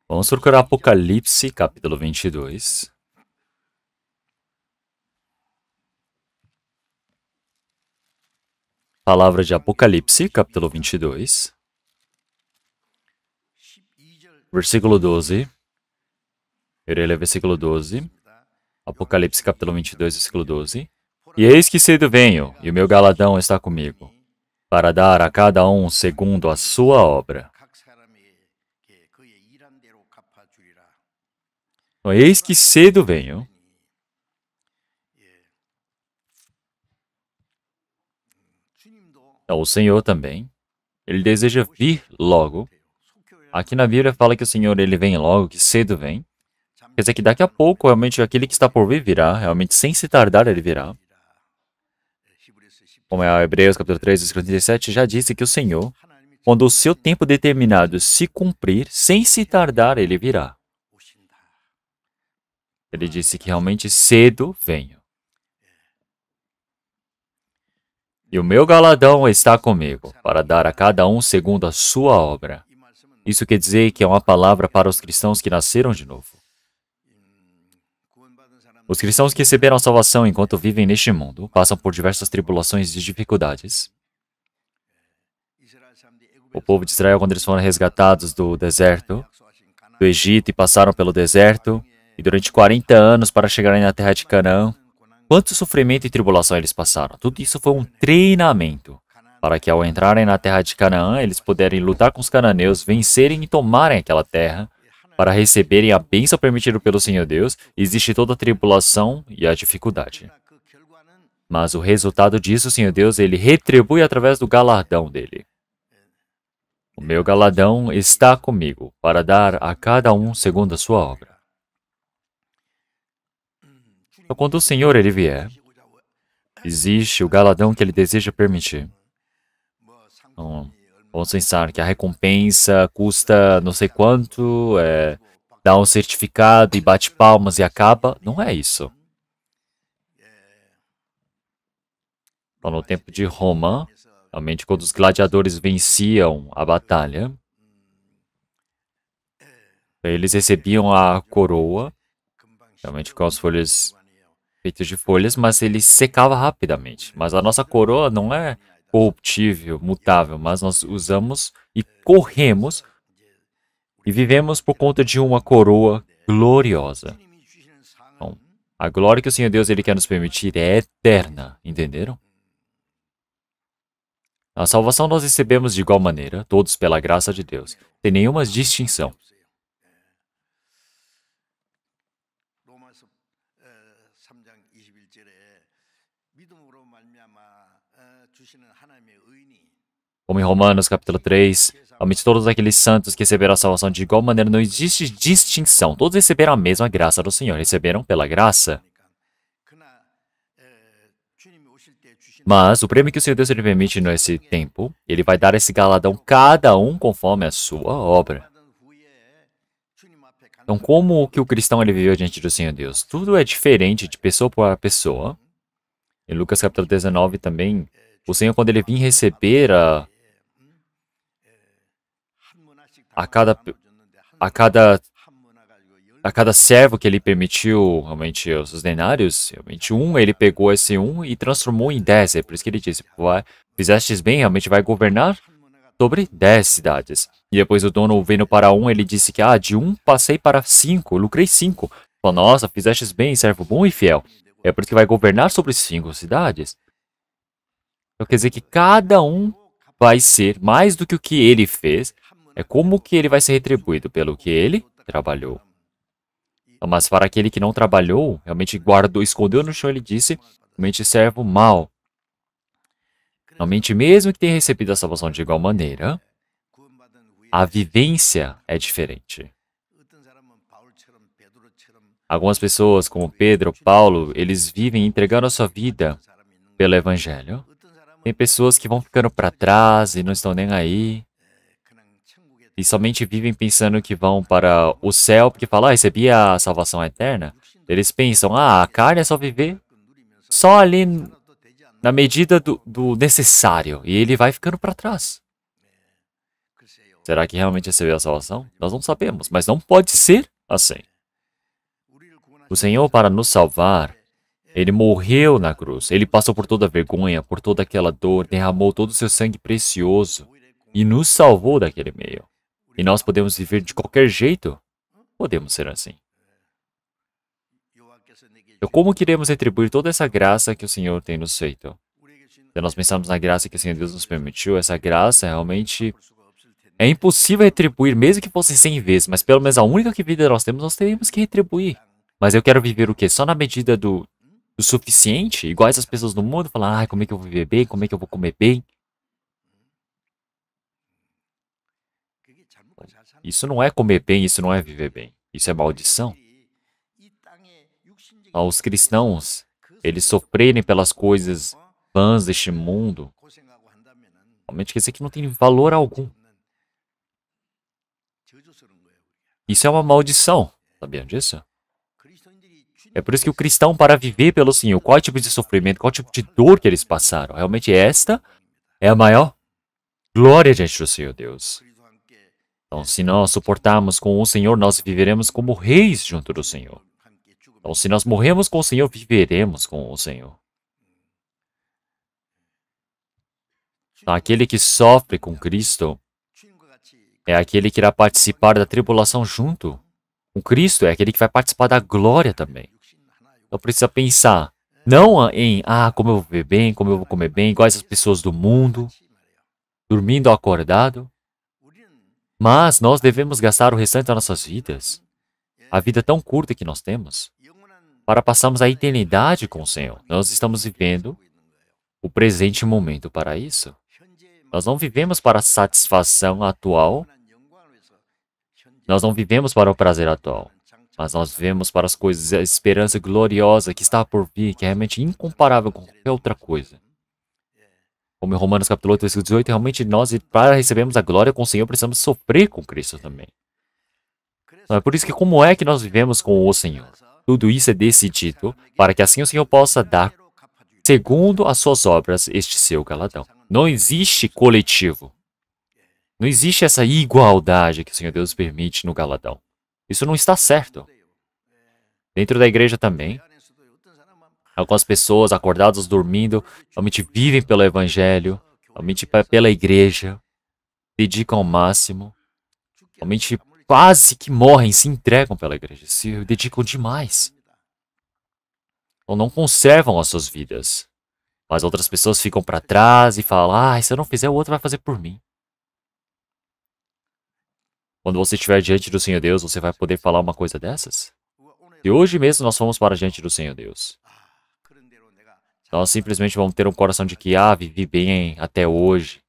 Vamos procurar Apocalipse, capítulo 22. Palavra de Apocalipse, capítulo 22. Versículo 12. Eu irei ler versículo 12. Apocalipse, capítulo 22, versículo 12. E eis que cedo venho, e o meu galardão está comigo, para dar a cada um segundo a sua obra. Então, eis que cedo venho. Então, o Senhor também, ele deseja vir logo. Aqui na Bíblia fala que o Senhor ele vem logo, que cedo vem. Quer dizer que daqui a pouco, realmente, aquele que está por vir virá, realmente, sem se tardar, ele virá. Como é a Hebreus, capítulo 3, versículo 37, já disse que o Senhor, quando o seu tempo determinado se cumprir, sem se tardar, ele virá. Ele disse que realmente cedo venho. E o meu galardão está comigo, para dar a cada um segundo a sua obra. Isso quer dizer que é uma palavra para os cristãos que nasceram de novo. Os cristãos que receberam a salvação enquanto vivem neste mundo passam por diversas tribulações e dificuldades. O povo de Israel, quando eles foram resgatados do deserto, do Egito, e passaram pelo deserto, e durante 40 anos para chegarem na terra de Canaã, quanto sofrimento e tribulação eles passaram? Tudo isso foi um treinamento para que ao entrarem na terra de Canaã, eles puderem lutar com os cananeus, vencerem e tomarem aquela terra, para receberem a bênção permitida pelo Senhor Deus. Existe toda a tribulação e a dificuldade. Mas o resultado disso, o Senhor Deus, ele retribui através do galardão dele. O meu galardão está comigo, para dar a cada um segundo a sua obra. Então, quando o Senhor ele vier, existe o galardão que ele deseja permitir. Então, vamos pensar que a recompensa custa não sei quanto, dá um certificado e bate palmas e acaba. Não é isso. Então, no tempo de Roma, realmente quando os gladiadores venciam a batalha, eles recebiam a coroa, realmente com as folhas feitas de folhas, mas ele secava rapidamente. Mas a nossa coroa não é corruptível, mutável, mas nós usamos e corremos e vivemos por conta de uma coroa gloriosa. Então, a glória que o Senhor Deus ele quer nos permitir é eterna, entenderam? A salvação nós recebemos de igual maneira, todos pela graça de Deus, sem nenhuma distinção. Como em Romanos capítulo 3, realmente todos aqueles santos que receberam a salvação de igual maneira, não existe distinção. Todos receberam a mesma graça do Senhor, receberam pela graça. Mas o prêmio que o Senhor Deus ele permite nesse tempo, ele vai dar esse galardão cada um conforme a sua obra. Então, como que o cristão ele viveu diante do Senhor Deus? Tudo é diferente de pessoa para pessoa. Em Lucas capítulo 19 também, o Senhor quando ele vinha receber a cada servo que ele permitiu, realmente, os seus denários, realmente ele pegou esse e transformou em 10. É por isso que ele disse, fizestes bem, realmente vai governar sobre 10 cidades. E depois o dono vendo para ele disse que, de 1 passei para 5, lucrei 5. Falou, nossa, fizestes bem, servo bom e fiel. É por isso que vai governar sobre 5 cidades. Então quer dizer que cada um vai ser mais do que o que ele fez, é como que ele vai ser retribuído pelo que ele trabalhou. Mas para aquele que não trabalhou, realmente guardou, escondeu no chão, ele disse, realmente servo mau. Realmente, mesmo que tenha recebido a salvação de igual maneira, a vivência é diferente. Algumas pessoas, como Pedro, Paulo, eles vivem entregando a sua vida pelo Evangelho. Tem pessoas que vão ficando para trás e não estão nem aí. E somente vivem pensando que vão para o céu, porque falam, recebi a salvação eterna. Eles pensam, a carne é só viver só ali na medida do necessário. E ele vai ficando para trás. Será que realmente recebeu a salvação? Nós não sabemos, mas não pode ser assim. O Senhor, para nos salvar, ele morreu na cruz. Ele passou por toda a vergonha, por toda aquela dor, derramou todo o seu sangue precioso e nos salvou daquele meio. E nós podemos viver de qualquer jeito? Podemos ser assim. Então, como queremos retribuir toda essa graça que o Senhor tem nos feito? Se nós pensamos na graça que o Senhor Deus nos permitiu, essa graça realmente é impossível retribuir, mesmo que fosse 100 vezes, mas pelo menos a única que vida nós teríamos que retribuir. Mas eu quero viver o quê? Só na medida do suficiente? Iguais as pessoas do mundo, falar, como é que eu vou viver bem? Como é que eu vou comer bem? Isso não é comer bem, isso não é viver bem. Isso é maldição. Os cristãos, eles sofrerem pelas coisas vãs deste mundo, realmente quer dizer que não tem valor algum. Isso é uma maldição. Sabiam disso? É por isso que o cristão, para viver pelo Senhor, qual tipo de sofrimento, qual tipo de dor que eles passaram, realmente esta é a maior glória diante do Senhor Deus. Então, se nós suportarmos com o Senhor, nós viveremos como reis junto do Senhor. Então, se nós morremos com o Senhor, viveremos com o Senhor. Então, aquele que sofre com Cristo é aquele que irá participar da tribulação junto. O Cristo é aquele que vai participar da glória também. Então precisa pensar, não em, como eu vou viver bem, como eu vou comer bem, iguais as pessoas do mundo, dormindo ou acordado. Mas nós devemos gastar o restante das nossas vidas, a vida tão curta que nós temos, para passarmos a eternidade com o Senhor. Nós estamos vivendo o presente momento para isso. Nós não vivemos para a satisfação atual, nós não vivemos para o prazer atual, mas nós vivemos para as coisas, a esperança gloriosa que está por vir, que é realmente incomparável com qualquer outra coisa. Como em Romanos capítulo 8, versículo 18, realmente nós, para recebermos a glória com o Senhor, precisamos sofrer com Cristo também. Então, é por isso que como é que nós vivemos com o Senhor? Tudo isso é decidido para que assim o Senhor possa dar, segundo as suas obras, este seu galardão. Não existe coletivo. Não existe essa igualdade que o Senhor Deus permite no galardão. Isso não está certo. Dentro da igreja também, algumas pessoas acordadas dormindo, realmente vivem pelo evangelho, realmente pela igreja, dedicam ao máximo, realmente quase que morrem, se entregam pela igreja, se dedicam demais. Ou não conservam as suas vidas. Mas outras pessoas ficam para trás e falam, se eu não fizer, o outro vai fazer por mim. Quando você estiver diante do Senhor Deus, você vai poder falar uma coisa dessas? E hoje mesmo nós fomos para diante do Senhor Deus. Nós simplesmente vamos ter um coração de que, vivi bem até hoje.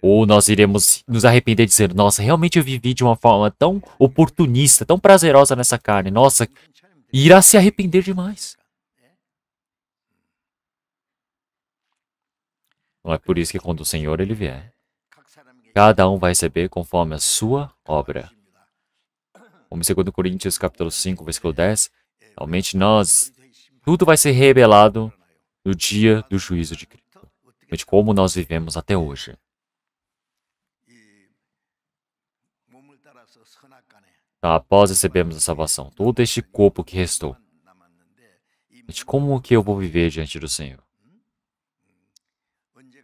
Ou nós iremos nos arrepender de dizer, nossa, realmente eu vivi de uma forma tão oportunista, tão prazerosa nessa carne. Nossa, irá se arrepender demais. Não é por isso que quando o Senhor ele vier, cada um vai receber conforme a sua obra. Como em 2 Coríntios capítulo 5, versículo 10, realmente tudo vai ser revelado no dia do juízo de Cristo. De como nós vivemos até hoje. Então, após recebermos a salvação, todo este corpo que restou, de como que eu vou viver diante do Senhor?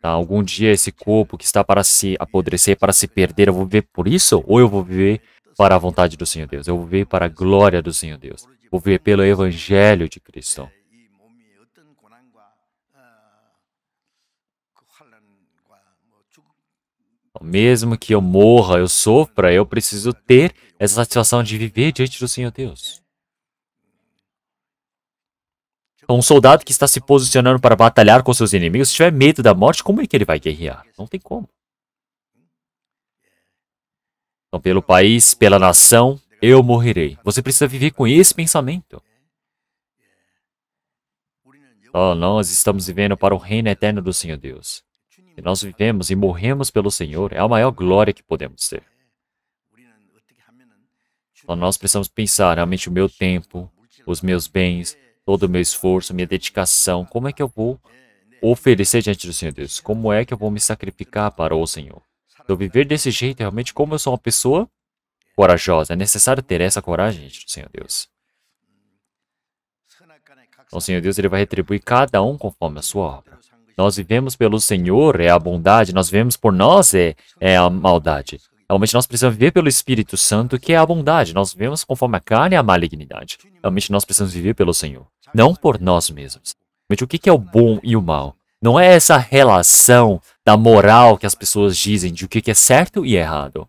Algum dia esse corpo que está para se apodrecer, para se perder, eu vou viver por isso? Ou eu vou viver para a vontade do Senhor Deus? Eu vou viver para a glória do Senhor Deus? Vou viver pelo Evangelho de Cristo? Mesmo que eu morra, eu sofra, eu preciso ter essa satisfação de viver diante do Senhor Deus. Um soldado que está se posicionando para batalhar com seus inimigos, se tiver medo da morte, como é que ele vai guerrear? Não tem como. Então, pelo país, pela nação, eu morrerei. Você precisa viver com esse pensamento. Nós estamos vivendo para o reino eterno do Senhor Deus. Se nós vivemos e morremos pelo Senhor, é a maior glória que podemos ter. Então, nós precisamos pensar realmente o meu tempo, os meus bens, todo o meu esforço, minha dedicação, como é que eu vou oferecer diante do Senhor Deus? Como é que eu vou me sacrificar para o Senhor? Eu viver desse jeito, realmente, como eu sou uma pessoa corajosa, é necessário ter essa coragem diante do Senhor Deus. Então, o Senhor Deus ele vai retribuir cada um conforme a sua obra. Nós vivemos pelo Senhor, é a bondade, nós vivemos por nós, é a maldade. Realmente nós precisamos viver pelo Espírito Santo, que é a bondade. Nós vivemos conforme a carne e a malignidade. Realmente nós precisamos viver pelo Senhor, não por nós mesmos. Realmente o que é o bom e o mal? Não é essa relação da moral que as pessoas dizem de o que é certo e errado.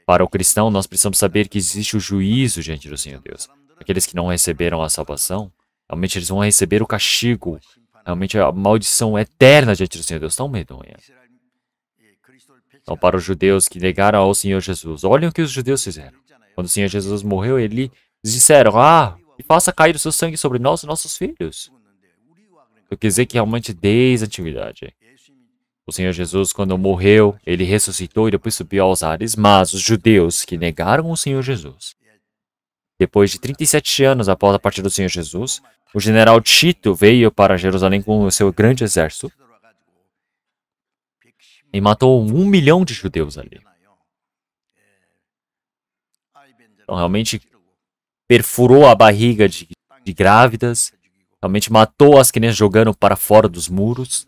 Para o cristão, nós precisamos saber que existe o juízo diante do Senhor Deus. Aqueles que não receberam a salvação, realmente eles vão receber o castigo, realmente a maldição eterna diante do Senhor Deus, tão medonha. Então, para os judeus que negaram ao Senhor Jesus, olhem o que os judeus fizeram. Quando o Senhor Jesus morreu, eles disseram, e faça cair o seu sangue sobre nós e nossos filhos. Eu quer dizer que realmente desde a antiguidade. O Senhor Jesus, quando morreu, ele ressuscitou e depois subiu aos ares, mas os judeus que negaram o Senhor Jesus, depois de 37 anos após a partida do Senhor Jesus, o general Tito veio para Jerusalém com o seu grande exército e matou 1 milhão de judeus ali. Então, realmente, perfurou a barriga de grávidas, realmente matou as crianças jogando para fora dos muros.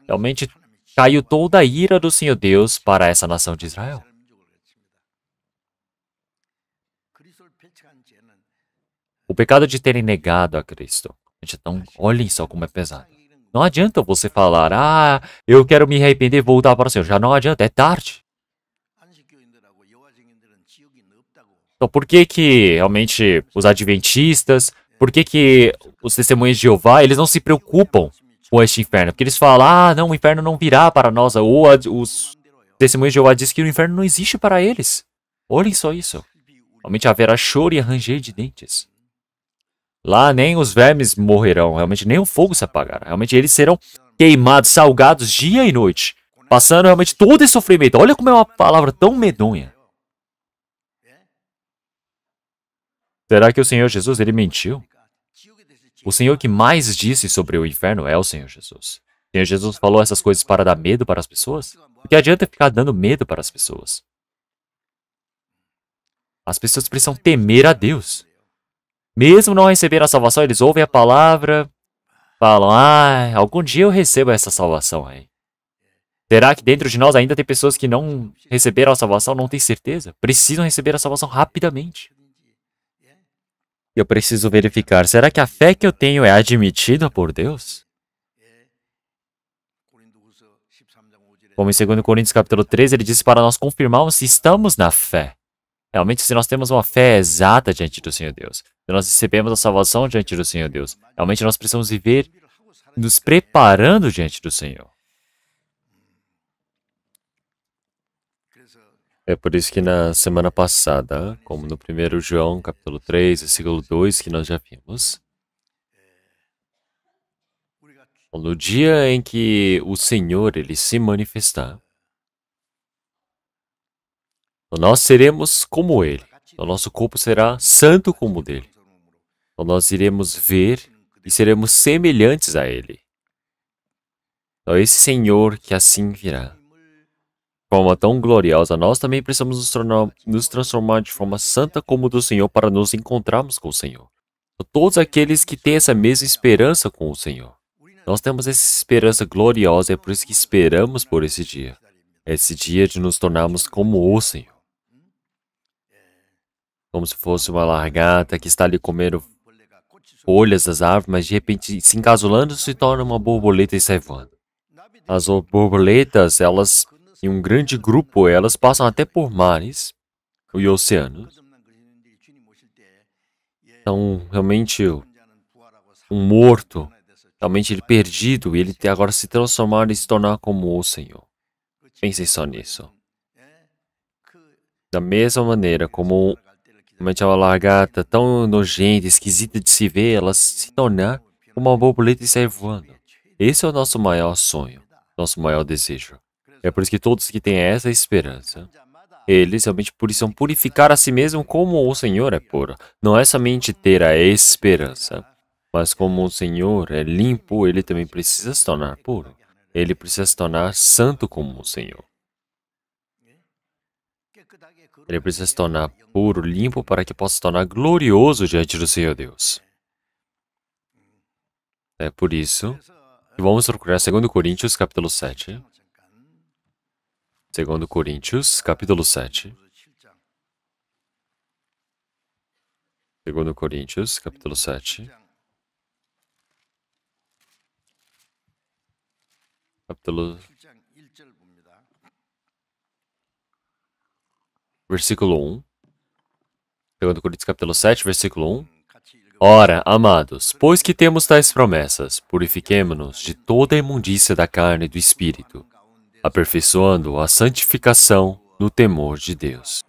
Realmente caiu toda a ira do Senhor Deus para essa nação de Israel. O pecado de terem negado a Cristo. Então, olhem só como é pesado. Não adianta você falar, eu quero me arrepender e voltar para o Senhor. Já não adianta, é tarde. Então, por que realmente os adventistas, por que os testemunhas de Jeová, eles não se preocupam com este inferno? Porque eles falam, não, o inferno não virá para nós. Ou os testemunhas de Jeová dizem que o inferno não existe para eles. Olhem só isso. Realmente haverá choro e ranger de dentes. Lá nem os vermes morrerão, realmente nem o fogo se apagará. Realmente eles serão queimados, salgados dia e noite, passando realmente todo esse sofrimento. Olha como é uma palavra tão medonha. Será que o Senhor Jesus, ele mentiu? O Senhor que mais disse sobre o inferno é o Senhor Jesus. O Senhor Jesus falou essas coisas para dar medo para as pessoas? O que adianta ficar dando medo para as pessoas? As pessoas precisam temer a Deus. Mesmo não receber a salvação, eles ouvem a palavra, falam, algum dia eu recebo essa salvação aí. Será que dentro de nós ainda tem pessoas que não receberam a salvação, não têm certeza? Precisam receber a salvação rapidamente. Eu preciso verificar, será que a fé que eu tenho é admitida por Deus? Como em 2 Coríntios capítulo 13, ele disse para nós confirmarmos se estamos na fé. Realmente, se nós temos uma fé exata diante do Senhor Deus, se nós recebemos a salvação diante do Senhor Deus, realmente nós precisamos viver nos preparando diante do Senhor. É por isso que na semana passada, como no 1 João, capítulo 3, versículo 2, que nós já vimos, no dia em que o Senhor ele se manifestar, nós seremos como Ele. O nosso corpo será santo como o dele. Então nós iremos ver e seremos semelhantes a Ele. Então esse Senhor que assim virá, de forma tão gloriosa, nós também precisamos nos transformar de forma santa como o do Senhor para nos encontrarmos com o Senhor. Então, todos aqueles que têm essa mesma esperança com o Senhor. Nós temos essa esperança gloriosa, é por isso que esperamos por esse dia. Esse dia de nos tornarmos como o Senhor. Como se fosse uma lagarta que está ali comendo folhas das árvores, mas de repente se encasulando se torna uma borboleta e sai voando. As borboletas, elas, em um grande grupo, elas passam até por mares e oceanos. Então, realmente, um morto, realmente ele perdido, ele agora se transformar e se tornar como o Senhor. Pensem só nisso. Da mesma maneira como realmente uma lagarta tão nojenta, esquisita de se ver, ela se tornar uma borboleta e sair voando. Esse é o nosso maior sonho, nosso maior desejo. É por isso que todos que têm essa esperança, eles realmente precisam purificar a si mesmo como o Senhor é puro. Não é somente ter a esperança, mas como o Senhor é limpo, ele também precisa se tornar puro. Ele precisa se tornar santo como o Senhor. Ele precisa se tornar puro, limpo, para que possa se tornar glorioso diante do Senhor Deus. É por isso que vamos procurar 2 Coríntios, capítulo 7. 2 Coríntios, capítulo 7. 2 Coríntios, capítulo 7. Versículo 1. 2 Coríntios, capítulo 7, versículo 1. Ora, amados, pois que temos tais promessas, purifiquemo-nos de toda a imundícia da carne e do espírito, aperfeiçoando a santificação no temor de Deus.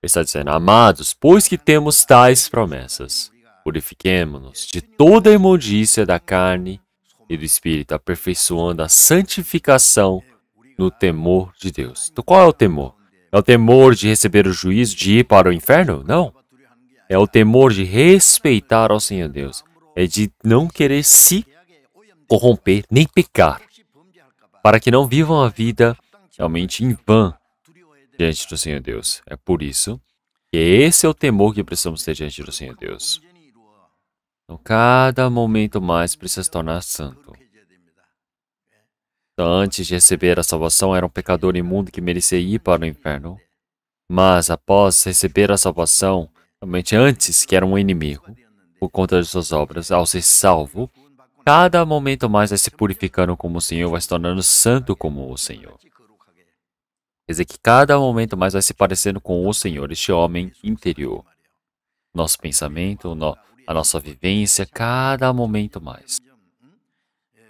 Ele está dizendo, amados, pois que temos tais promessas, purifiquemo-nos de toda a imundícia da carne e do espírito, aperfeiçoando a santificação no temor de Deus. Então, qual é o temor? É o temor de receber o juízo, de ir para o inferno? Não. É o temor de respeitar ao Senhor Deus. É de não querer se corromper, nem pecar, para que não vivam a vida realmente em vão. diante do Senhor Deus. É por isso que esse é o temor que precisamos ter diante do Senhor Deus. Então, cada momento mais precisa se tornar santo. Então, antes de receber a salvação, era um pecador imundo que merecia ir para o inferno. Mas, após receber a salvação, realmente antes que era um inimigo, por conta de suas obras, ao ser salvo, cada momento mais vai se purificando como o Senhor, vai se tornando santo como o Senhor. Quer dizer que cada momento mais vai se parecendo com o Senhor, este homem interior. Nosso pensamento, a nossa vivência, cada momento mais.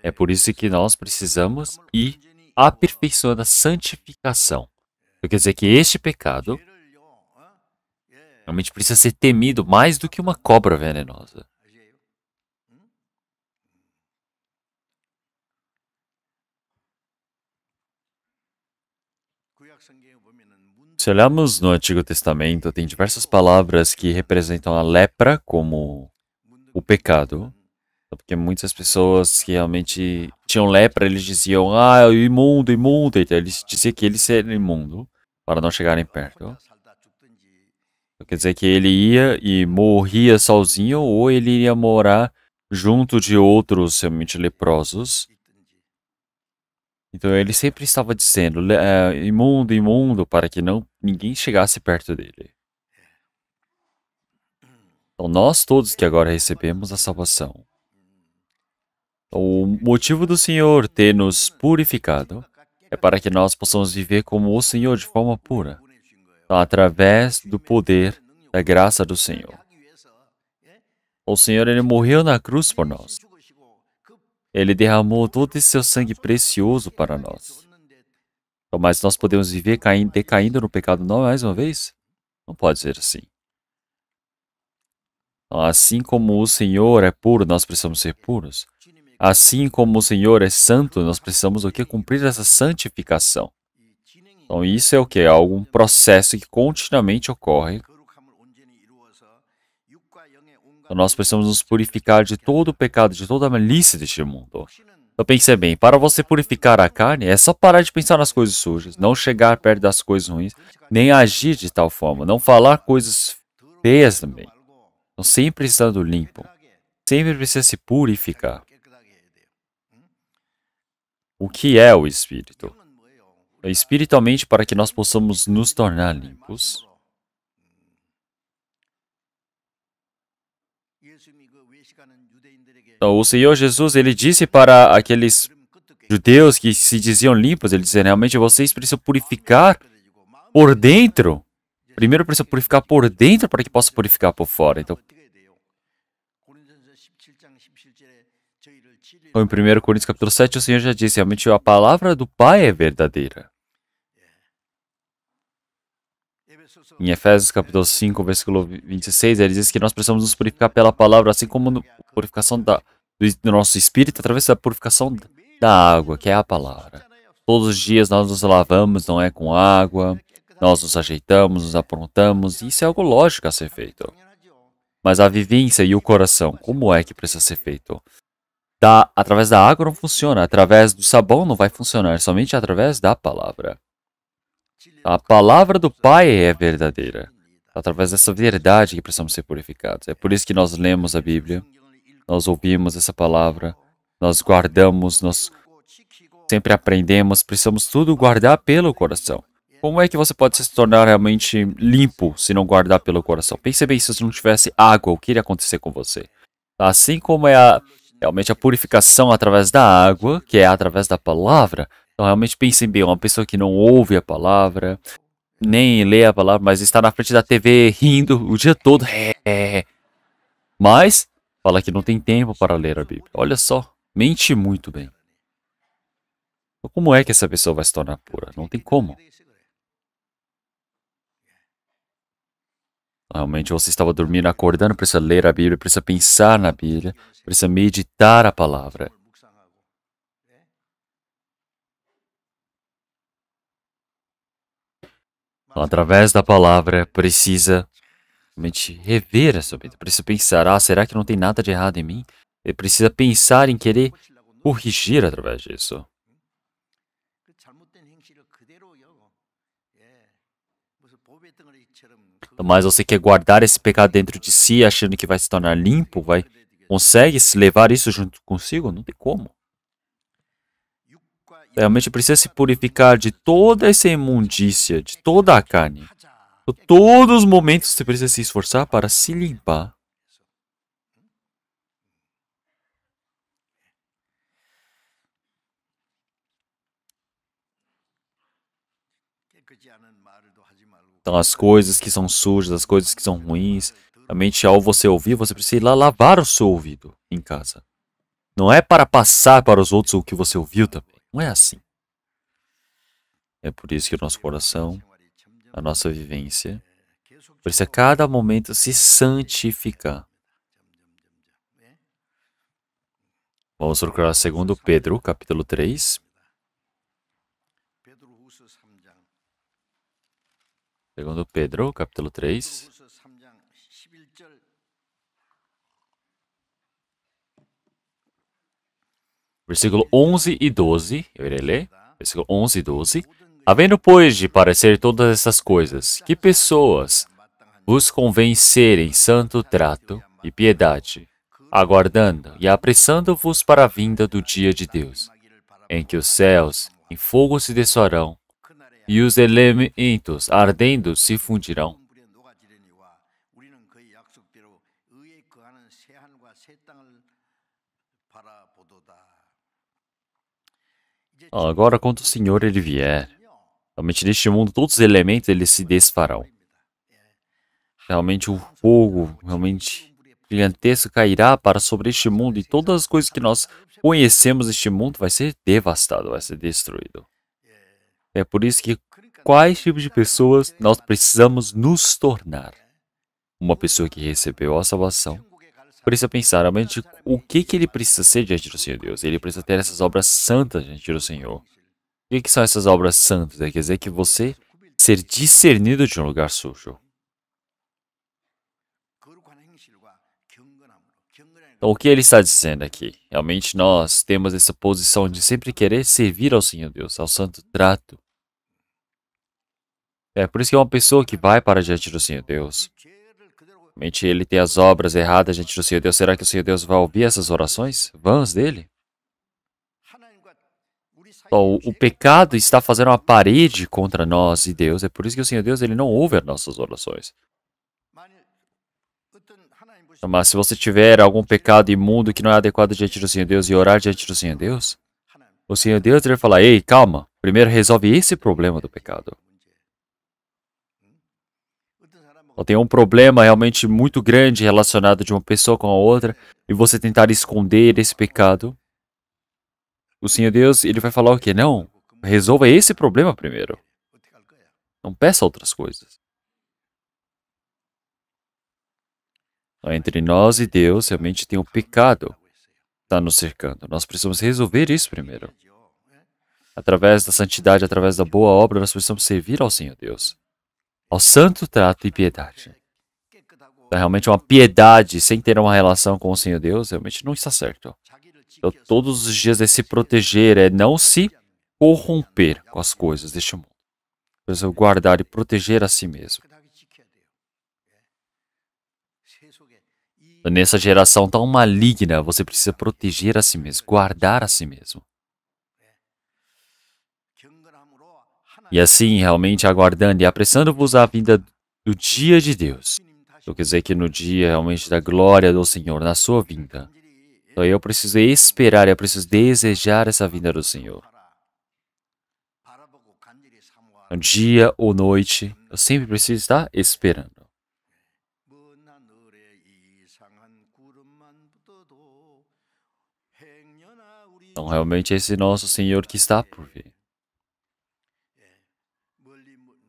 É por isso que nós precisamos ir aperfeiçoando a santificação. Quer dizer que este pecado realmente precisa ser temido mais do que uma cobra venenosa. Se olharmos no Antigo Testamento, tem diversas palavras que representam a lepra como o pecado. Porque muitas pessoas que realmente tinham lepra, eles diziam, imundo, imundo. Então, eles diziam que eles eram imundo para não chegarem perto. Então, quer dizer que ele ia e morria sozinho ou ele iria morar junto de outros realmente leprosos. Então ele sempre estava dizendo, imundo, imundo, para que ninguém chegasse perto dele. Então nós todos que agora recebemos a salvação, o motivo do Senhor ter nos purificado é para que nós possamos viver como o Senhor de forma pura, então, através do poder da graça do Senhor. O Senhor, Ele morreu na cruz por nós. Ele derramou todo esse seu sangue precioso para nós. Então, mas nós podemos viver decaindo no pecado não mais uma vez? Não pode ser assim. Então, assim como o Senhor é puro, nós precisamos ser puros. Assim como o Senhor é santo, nós precisamos o quê? Cumprir essa santificação. Então isso é o quê? É algum processo que continuamente ocorre. Então nós precisamos nos purificar de todo o pecado, de toda a malícia deste mundo. Então pense bem, para você purificar a carne, é só parar de pensar nas coisas sujas, não chegar perto das coisas ruins, nem agir de tal forma, não falar coisas feias também. Então sempre estando limpo, sempre precisa se purificar. O que é o Espírito? Espiritualmente, para que nós possamos nos tornar limpos. Então, o Senhor Jesus, Ele disse para aqueles judeus que se diziam limpos, Ele disse, realmente vocês precisam purificar por dentro. Primeiro precisam purificar por dentro para que possa purificar por fora. Então, em 1 Coríntios capítulo 7, o Senhor já disse, realmente a palavra do Pai é verdadeira. Em Efésios capítulo 5, versículo 26, ele diz que nós precisamos nos purificar pela palavra, assim como a purificação do nosso espírito, através da purificação da água, que é a palavra. Todos os dias nós nos lavamos, não é com água, nós nos ajeitamos, nos aprontamos, e isso é algo lógico a ser feito. Mas a vivência e o coração, como é que precisa ser feito? Através da água não funciona, através do sabão não vai funcionar, somente através da palavra. A palavra do Pai é verdadeira. Através dessa verdade que precisamos ser purificados. É por isso que nós lemos a Bíblia, nós ouvimos essa palavra, nós guardamos, nós sempre aprendemos, precisamos tudo guardar pelo coração. Como é que você pode se tornar realmente limpo se não guardar pelo coração? Pense bem, se você não tivesse água, o que iria acontecer com você? Assim como é realmente a purificação através da água, que é através da palavra, então realmente pensem bem, uma pessoa que não ouve a palavra, nem lê a palavra, mas está na frente da TV rindo o dia todo, mas fala que não tem tempo para ler a Bíblia. Olha só, mente muito bem. Então, como é que essa pessoa vai se tornar pura? Não tem como. Realmente você estava dormindo, acordando, precisa ler a Bíblia, precisa pensar na Bíblia, precisa meditar a palavra. Então, através da palavra, precisa realmente rever a sua vida. Precisa pensar, será que não tem nada de errado em mim? Ele precisa pensar em querer corrigir através disso. Mas você quer guardar esse pecado dentro de si, achando que vai se tornar limpo, consegue se levar isso junto consigo? Não tem como. Realmente precisa se purificar de toda essa imundícia, de toda a carne. Todos os momentos você precisa se esforçar para se limpar. Então, as coisas que são sujas, as coisas que são ruins, realmente ao você ouvir, você precisa ir lá lavar o seu ouvido em casa. Não é para passar para os outros o que você ouviu também. Não é assim. É por isso que o nosso coração, a nossa vivência, precisa a cada momento se santificar. Vamos procurar 2 Pedro, capítulo 3. 2 Pedro, capítulo 3. Versículo 11 e 12, eu irei ler. Versículo 11 e 12. Havendo, pois, de parecer todas essas coisas, que pessoas vos convém serem santo trato e piedade, aguardando e apressando-vos para a vinda do dia de Deus, em que os céus em fogo se desfarão e os elementos ardendo se fundirão. Agora, quando o Senhor ele vier, realmente neste mundo todos os elementos eles se desfarão. Realmente o fogo, realmente gigantesco, cairá para sobre este mundo e todas as coisas que nós conhecemos deste mundo vai ser devastado, vai ser destruído. É por isso que quais tipos de pessoas nós precisamos nos tornar? Uma pessoa que recebeu a salvação precisa pensar realmente o que ele precisa ser diante do Senhor Deus. Ele precisa ter essas obras santas diante do Senhor. O que são essas obras santas? Quer dizer que você ser discernido de um lugar sujo. Então, o que ele está dizendo aqui? Realmente nós temos essa posição de sempre querer servir ao Senhor Deus, ao santo trato. É por isso que é uma pessoa que vai para diante do Senhor Deus. Realmente ele tem as obras erradas diante do Senhor Deus. Será que o Senhor Deus vai ouvir essas orações vãs dele? Então, o pecado está fazendo uma parede contra nós e Deus. É por isso que o Senhor Deus ele não ouve as nossas orações. Mas se você tiver algum pecado imundo que não é adequado diante do Senhor Deus e orar diante do Senhor Deus, o Senhor Deus vai falar, ei, calma, primeiro resolve esse problema do pecado. Ou tem um problema realmente muito grande relacionado de uma pessoa com a outra e você tentar esconder esse pecado, o Senhor Deus ele vai falar o quê? Não, resolva esse problema primeiro. Não peça outras coisas. Entre nós e Deus, realmente tem um pecado que está nos cercando. Nós precisamos resolver isso primeiro. Através da santidade, através da boa obra, nós precisamos servir ao Senhor Deus. Ao santo trato e piedade. Então, realmente uma piedade sem ter uma relação com o Senhor Deus, realmente não está certo. Então, todos os dias é se proteger, é não se corromper com as coisas deste mundo. Precisa guardar e proteger a si mesmo. Nessa geração tão maligna, você precisa proteger a si mesmo, guardar a si mesmo. E assim, realmente aguardando e apressando-vos a vinda do dia de Deus. Então, quer dizer que no dia realmente da glória do Senhor, na sua vinda. Então eu preciso esperar, eu preciso desejar essa vinda do Senhor. Dia ou noite, eu sempre preciso estar esperando. Então, realmente, esse nosso Senhor que está por vir.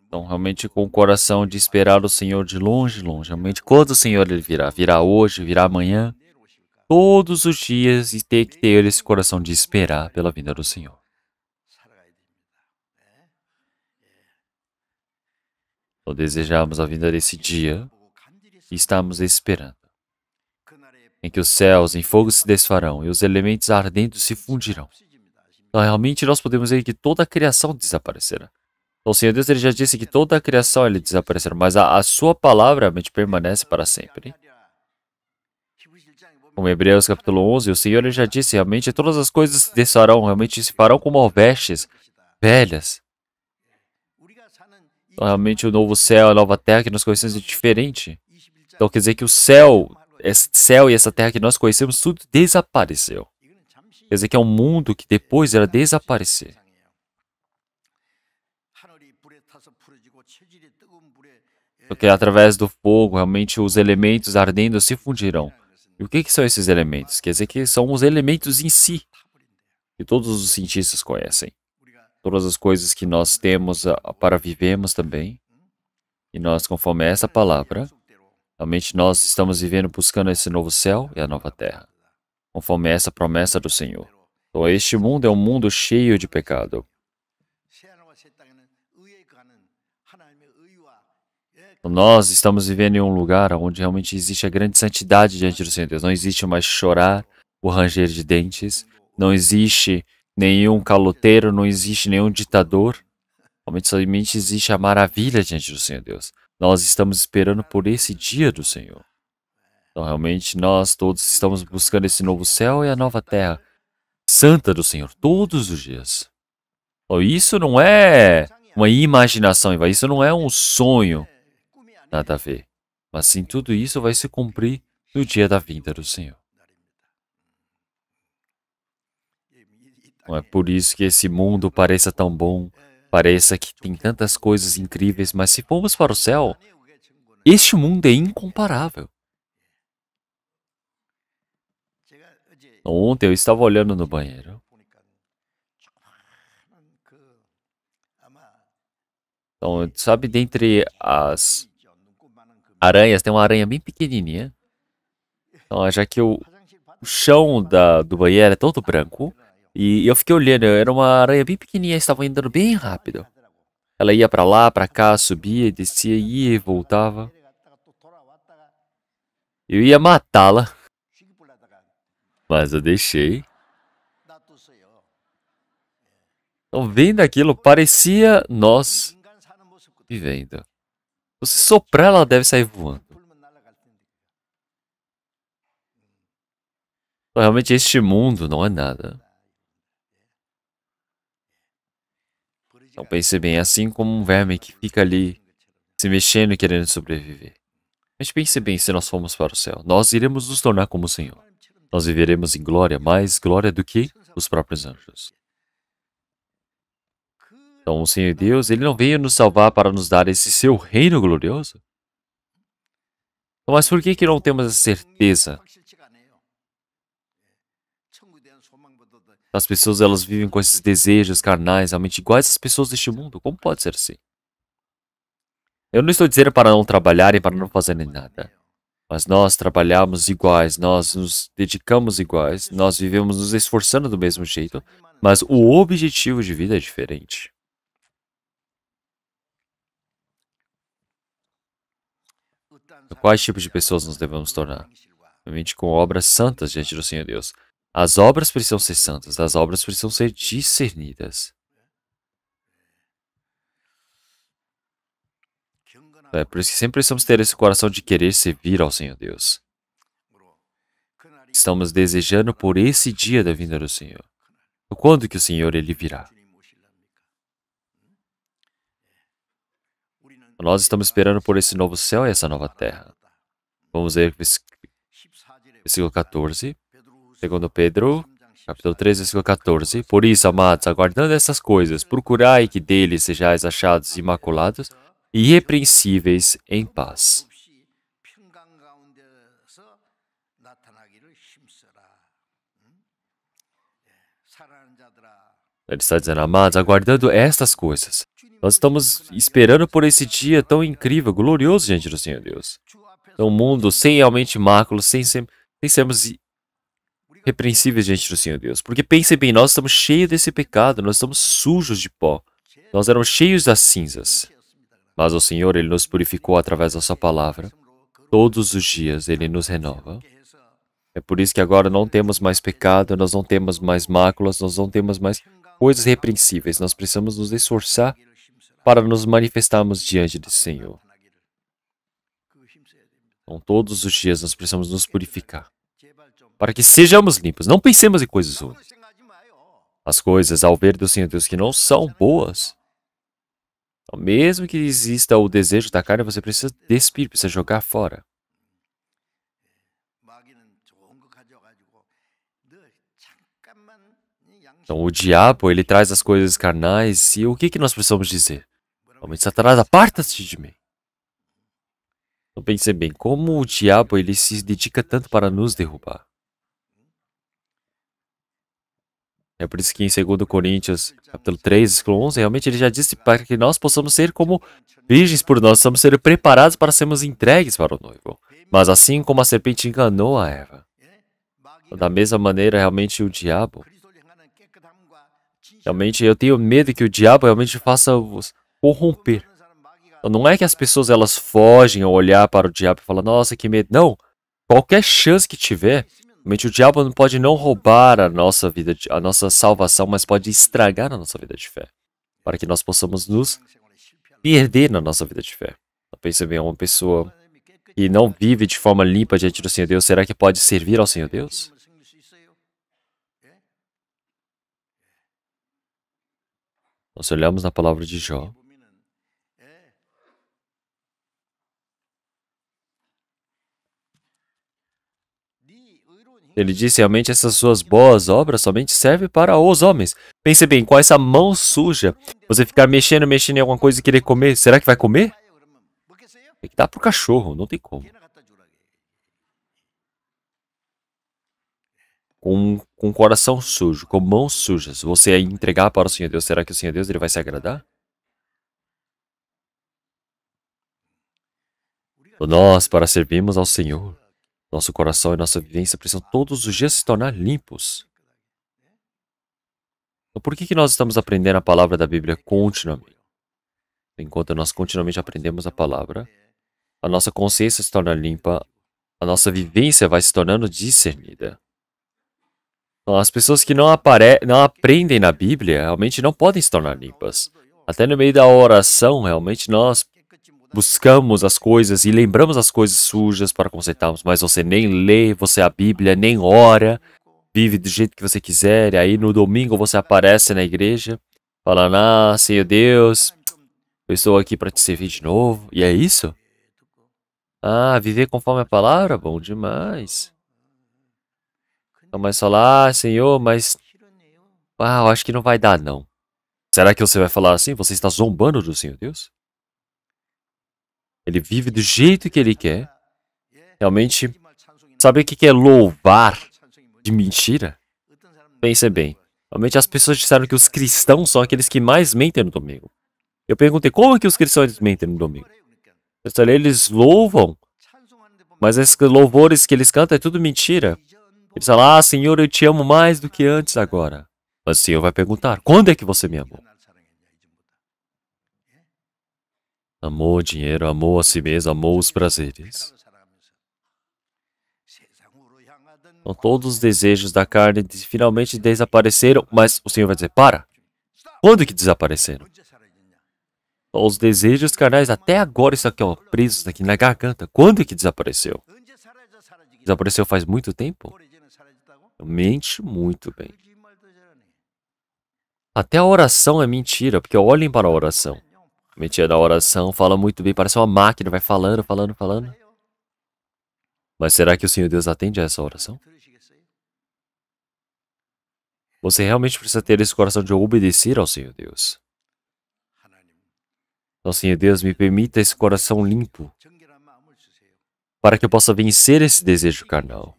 Então, realmente, com o coração de esperar o Senhor de longe, longe. Realmente, quando o Senhor ele virá? Virá hoje, virá amanhã? Todos os dias e ter que ter esse coração de esperar pela vinda do Senhor. Então, desejamos a vinda desse dia e estamos esperando. Em que os céus em fogo se desfarão e os elementos ardentes se fundirão. Então, realmente, nós podemos ver que toda a criação desaparecerá. Então, o Senhor Deus ele já disse que toda a criação ele desaparecerá, mas a sua palavra realmente permanece para sempre. Como Hebreus capítulo 11, o Senhor ele já disse, realmente todas as coisas se desfarão, realmente se farão como vestes velhas. Então, realmente o novo céu, a nova terra que nós conhecemos é diferente. Então quer dizer que o céu, esse céu e essa terra que nós conhecemos, tudo desapareceu. Quer dizer que é um mundo que depois irá desaparecer. Porque através do fogo, realmente os elementos ardendo se fundirão. E o que são esses elementos? Quer dizer que são os elementos em si, que todos os cientistas conhecem. Todas as coisas que nós temos para vivermos também. E nós, conforme essa palavra, realmente nós estamos vivendo buscando esse novo céu e a nova terra. Conforme essa promessa do Senhor. Então este mundo é um mundo cheio de pecado. Então, nós estamos vivendo em um lugar onde realmente existe a grande santidade diante do Senhor Deus. Não existe mais chorar, o ranger de dentes. Não existe nenhum caloteiro, não existe nenhum ditador. Realmente somente existe a maravilha diante do Senhor Deus. Nós estamos esperando por esse dia do Senhor. Então realmente nós todos estamos buscando esse novo céu e a nova terra santa do Senhor, todos os dias. Então, isso não é uma imaginação, isso não é um sonho. Nada a ver. Mas sim, tudo isso vai se cumprir no dia da vinda do Senhor. Não é por isso que esse mundo pareça tão bom, pareça que tem tantas coisas incríveis, mas se formos para o céu, este mundo é incomparável. Ontem eu estava olhando no banheiro. Então, sabe, dentre as aranhas, tem uma aranha bem pequenininha. Então, já que o chão do banheiro é todo branco, e eu fiquei olhando, era uma aranha bem pequenininha, estava andando bem rápido. Ela ia para lá, para cá, subia, descia, ia e voltava. Eu ia matá-la, mas eu deixei. Então, vendo aquilo, parecia nós vivendo. Se soprar, ela deve sair voando. Então, realmente, este mundo não é nada. Então, pense bem, assim como um verme que fica ali se mexendo e querendo sobreviver. Mas pense bem, se nós formos para o céu, nós iremos nos tornar como o Senhor. Nós viveremos em glória, mais glória do que os próprios anjos. Então, o Senhor Deus, Ele não veio nos salvar para nos dar esse seu reino glorioso? Então, mas por que não temos a certeza? As pessoas, elas vivem com esses desejos carnais, realmente iguais às pessoas deste mundo. Como pode ser assim? Eu não estou dizendo para não trabalharem, para não fazerem nada. Mas nós trabalhamos iguais, nós nos dedicamos iguais, nós vivemos nos esforçando do mesmo jeito, mas o objetivo de vida é diferente. Quais tipos de pessoas nos devemos tornar? Realmente com obras santas diante do Senhor Deus. As obras precisam ser santas, as obras precisam ser discernidas. É por isso que sempre precisamos ter esse coração de querer servir ao Senhor Deus. Estamos desejando por esse dia da vinda do Senhor. Quando que o Senhor ele virá? Nós estamos esperando por esse novo céu e essa nova terra. Vamos ver versículo 14. Segundo Pedro, capítulo 3, versículo 14. Por isso, amados, aguardando essas coisas, procurai que deles sejais achados imaculados e irrepreensíveis em paz. Ele está dizendo, amados, aguardando estas coisas. Nós estamos esperando por esse dia tão incrível, glorioso diante do Senhor Deus. Um mundo sem realmente máculas, sem sermos repreensíveis diante do Senhor Deus. Porque pense bem, nós estamos cheios desse pecado, nós estamos sujos de pó. Nós éramos cheios das cinzas. Mas o Senhor, Ele nos purificou através da sua palavra. Todos os dias Ele nos renova. É por isso que agora não temos mais pecado, nós não temos mais máculas, nós não temos mais coisas repreensíveis. Nós precisamos nos esforçar para nos manifestarmos diante do Senhor. Então, todos os dias nós precisamos nos purificar, para que sejamos limpos. Não pensemos em coisas ruins. As coisas, ao ver do Senhor Deus, que não são boas, então, mesmo que exista o desejo da carne, você precisa despir, precisa jogar fora. Então, o diabo, ele traz as coisas carnais, e o que nós precisamos dizer? Realmente, Satanás, aparta-te de mim. Então, pense bem, como o diabo, ele se dedica tanto para nos derrubar. É por isso que em 2 Coríntios, capítulo 3, versículo 11, realmente ele já disse para que nós possamos ser como virgens por nós, possamos ser preparados para sermos entregues para o noivo. Mas assim como a serpente enganou a Eva, da mesma maneira, realmente o diabo, realmente eu tenho medo que o diabo realmente faça os corromper. Então, não é que as pessoas elas fogem ao olhar para o diabo e falam, nossa, que medo. Não, qualquer chance que tiver, realmente o diabo não pode não roubar a nossa vida, a nossa salvação, mas pode estragar a nossa vida de fé, para que nós possamos nos perder na nossa vida de fé. Então, pense bem, uma pessoa que não vive de forma limpa diante do Senhor Deus, será que pode servir ao Senhor Deus? Nós olhamos na palavra de Jó. Ele disse, realmente, essas suas boas obras somente servem para os homens. Pense bem, com essa mão suja, você ficar mexendo em alguma coisa e querer comer, será que vai comer? Tem que dar pro cachorro, não tem como. Com o coração sujo, com mãos sujas, você entregar para o Senhor Deus, será que o Senhor Deus ele vai se agradar? Nós, para servirmos ao Senhor, nosso coração e nossa vivência precisam todos os dias se tornar limpos. Então, por que nós estamos aprendendo a palavra da Bíblia continuamente? Enquanto nós continuamente aprendemos a palavra, a nossa consciência se torna limpa, a nossa vivência vai se tornando discernida. Então, as pessoas que não aprendem na Bíblia realmente não podem se tornar limpas. Até no meio da oração, realmente nós buscamos as coisas e lembramos as coisas sujas para consertarmos, mas você nem lê, você a Bíblia, nem ora, vive do jeito que você quiser, e aí no domingo você aparece na igreja, falando, ah, Senhor Deus, eu estou aqui para te servir de novo, e é isso? Ah, viver conforme a palavra? Bom demais. Então, mas falar, ah, Senhor, mas, eu acho que não vai dar não. Será que você vai falar assim? Você está zombando do Senhor Deus? Ele vive do jeito que ele quer. Realmente, sabe o que é louvar de mentira? Pense bem. Realmente as pessoas disseram que os cristãos são aqueles que mais mentem no domingo. Eu perguntei, como é que os cristãos mentem no domingo? Eles louvam, mas esses louvores que eles cantam é tudo mentira. Eles falam, ah, Senhor, eu te amo mais do que antes agora. Mas o Senhor vai perguntar, quando é que você me amou? Amou o dinheiro, amou a si mesmo, amou os prazeres. Então, todos os desejos da carne finalmente desapareceram, mas o Senhor vai dizer, para! Quando que desapareceram? Então, os desejos carnais até agora estão aqui, ó, presos aqui na garganta. Quando que desapareceu? Desapareceu faz muito tempo? Mente muito bem. Até a oração é mentira, porque olhem para a oração. A mentira da oração fala muito bem, parece uma máquina, vai falando, falando, falando. Mas será que o Senhor Deus atende a essa oração? Você realmente precisa ter esse coração de obedecer ao Senhor Deus. Então, Senhor Deus, me permita esse coração limpo, para que eu possa vencer esse desejo carnal.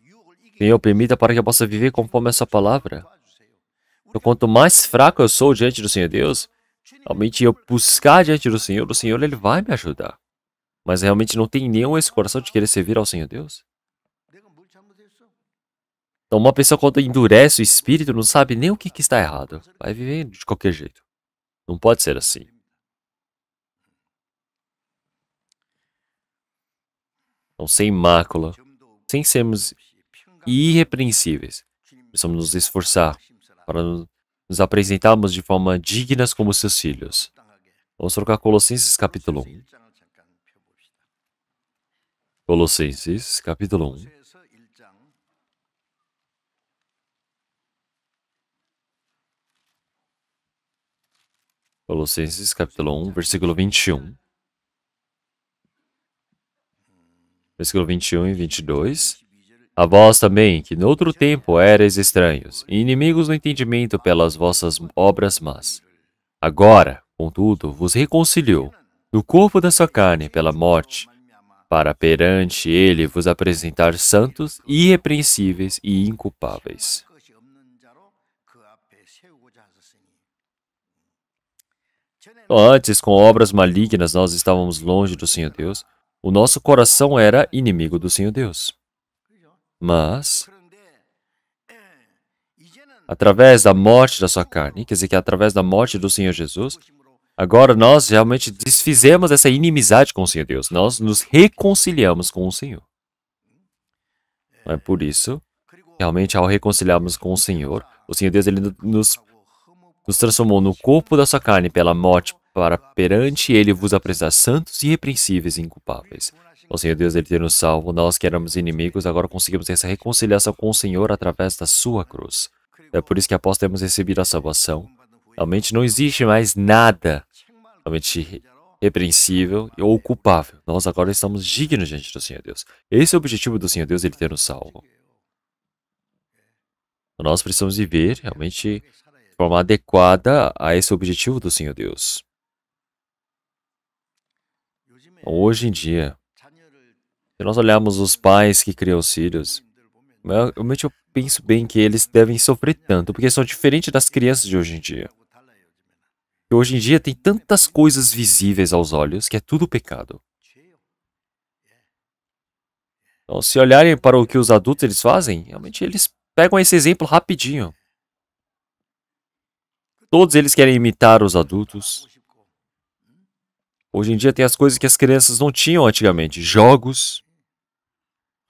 Senhor, permita para que eu possa viver conforme a sua palavra. Então, quanto mais fraco eu sou diante do Senhor Deus, realmente eu buscar diante do Senhor, o Senhor ele vai me ajudar. Mas realmente não tem nenhum esse coração de querer servir ao Senhor Deus. Então, uma pessoa quando endurece o espírito não sabe nem o que está errado. Vai vivendo de qualquer jeito. Não pode ser assim. Então, sem mácula, sem sermos irrepreensíveis, precisamos nos esforçar para nos apresentarmos de forma dignas como seus filhos. Vamos trocar Colossenses capítulo 1. Colossenses capítulo 1. Colossenses capítulo 1, versículo 21. Versículo 21 e 22. A vós também, que noutro tempo erais estranhos, e inimigos no entendimento pelas vossas obras más. Agora, contudo, vos reconciliou, no corpo da sua carne, pela morte, para perante ele vos apresentar santos, irrepreensíveis e inculpáveis. Antes, com obras malignas, nós estávamos longe do Senhor Deus. O nosso coração era inimigo do Senhor Deus. Mas, através da morte da sua carne, quer dizer que através da morte do Senhor Jesus, agora nós realmente desfizemos essa inimizade com o Senhor Deus. Nós nos reconciliamos com o Senhor. É por isso, realmente, ao reconciliarmos com o Senhor Deus ele nos transformou no corpo da sua carne pela morte, para perante ele vos apresentar santos, irrepreensíveis e inculpáveis. O Senhor Deus, ele tem nos salvo, nós que éramos inimigos, agora conseguimos essa reconciliação com o Senhor através da sua cruz. É por isso que após termos recebido a salvação, realmente não existe mais nada realmente repreensível ou culpável. Nós agora estamos dignos diante do Senhor Deus. Esse é o objetivo do Senhor Deus, ele ter nos salvo. Nós precisamos viver realmente de forma adequada a esse objetivo do Senhor Deus. Hoje em dia, se nós olharmos os pais que criam os filhos, realmente eu penso bem que eles devem sofrer tanto, porque são diferentes das crianças de hoje em dia. E hoje em dia tem tantas coisas visíveis aos olhos que é tudo pecado. Então, se olharem para o que os adultos eles fazem, realmente eles pegam esse exemplo rapidinho. Todos eles querem imitar os adultos. Hoje em dia tem as coisas que as crianças não tinham antigamente. Jogos.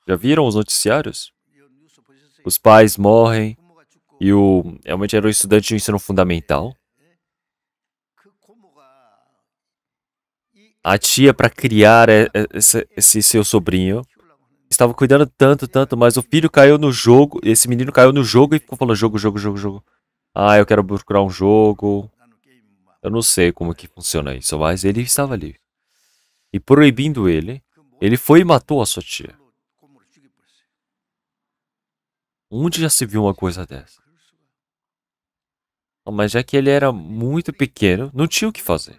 Já viram os noticiários? Os pais morrem e realmente era um estudante de ensino fundamental. A tia, para criar esse seu sobrinho, estava cuidando tanto, mas o filho caiu no jogo, esse menino caiu no jogo e ficou falando jogo. Ah, eu quero procurar um jogo. Eu não sei como que funciona isso, mas ele estava ali. E proibindo ele, ele foi e matou a sua tia. Onde já se viu uma coisa dessa? Mas já que ele era muito pequeno, não tinha o que fazer.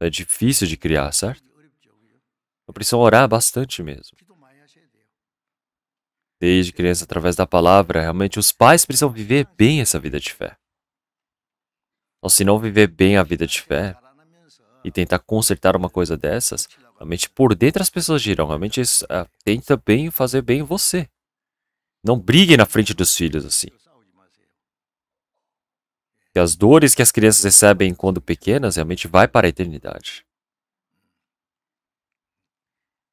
É difícil de criar, certo? Eu preciso orar bastante mesmo. Desde criança, através da palavra, realmente os pais precisam viver bem essa vida de fé. Ou se não viver bem a vida de fé e tentar consertar uma coisa dessas, realmente por dentro as pessoas dirão, realmente tenta bem fazer bem você. Não brigue na frente dos filhos assim. Que as dores que as crianças recebem quando pequenas realmente vai para a eternidade.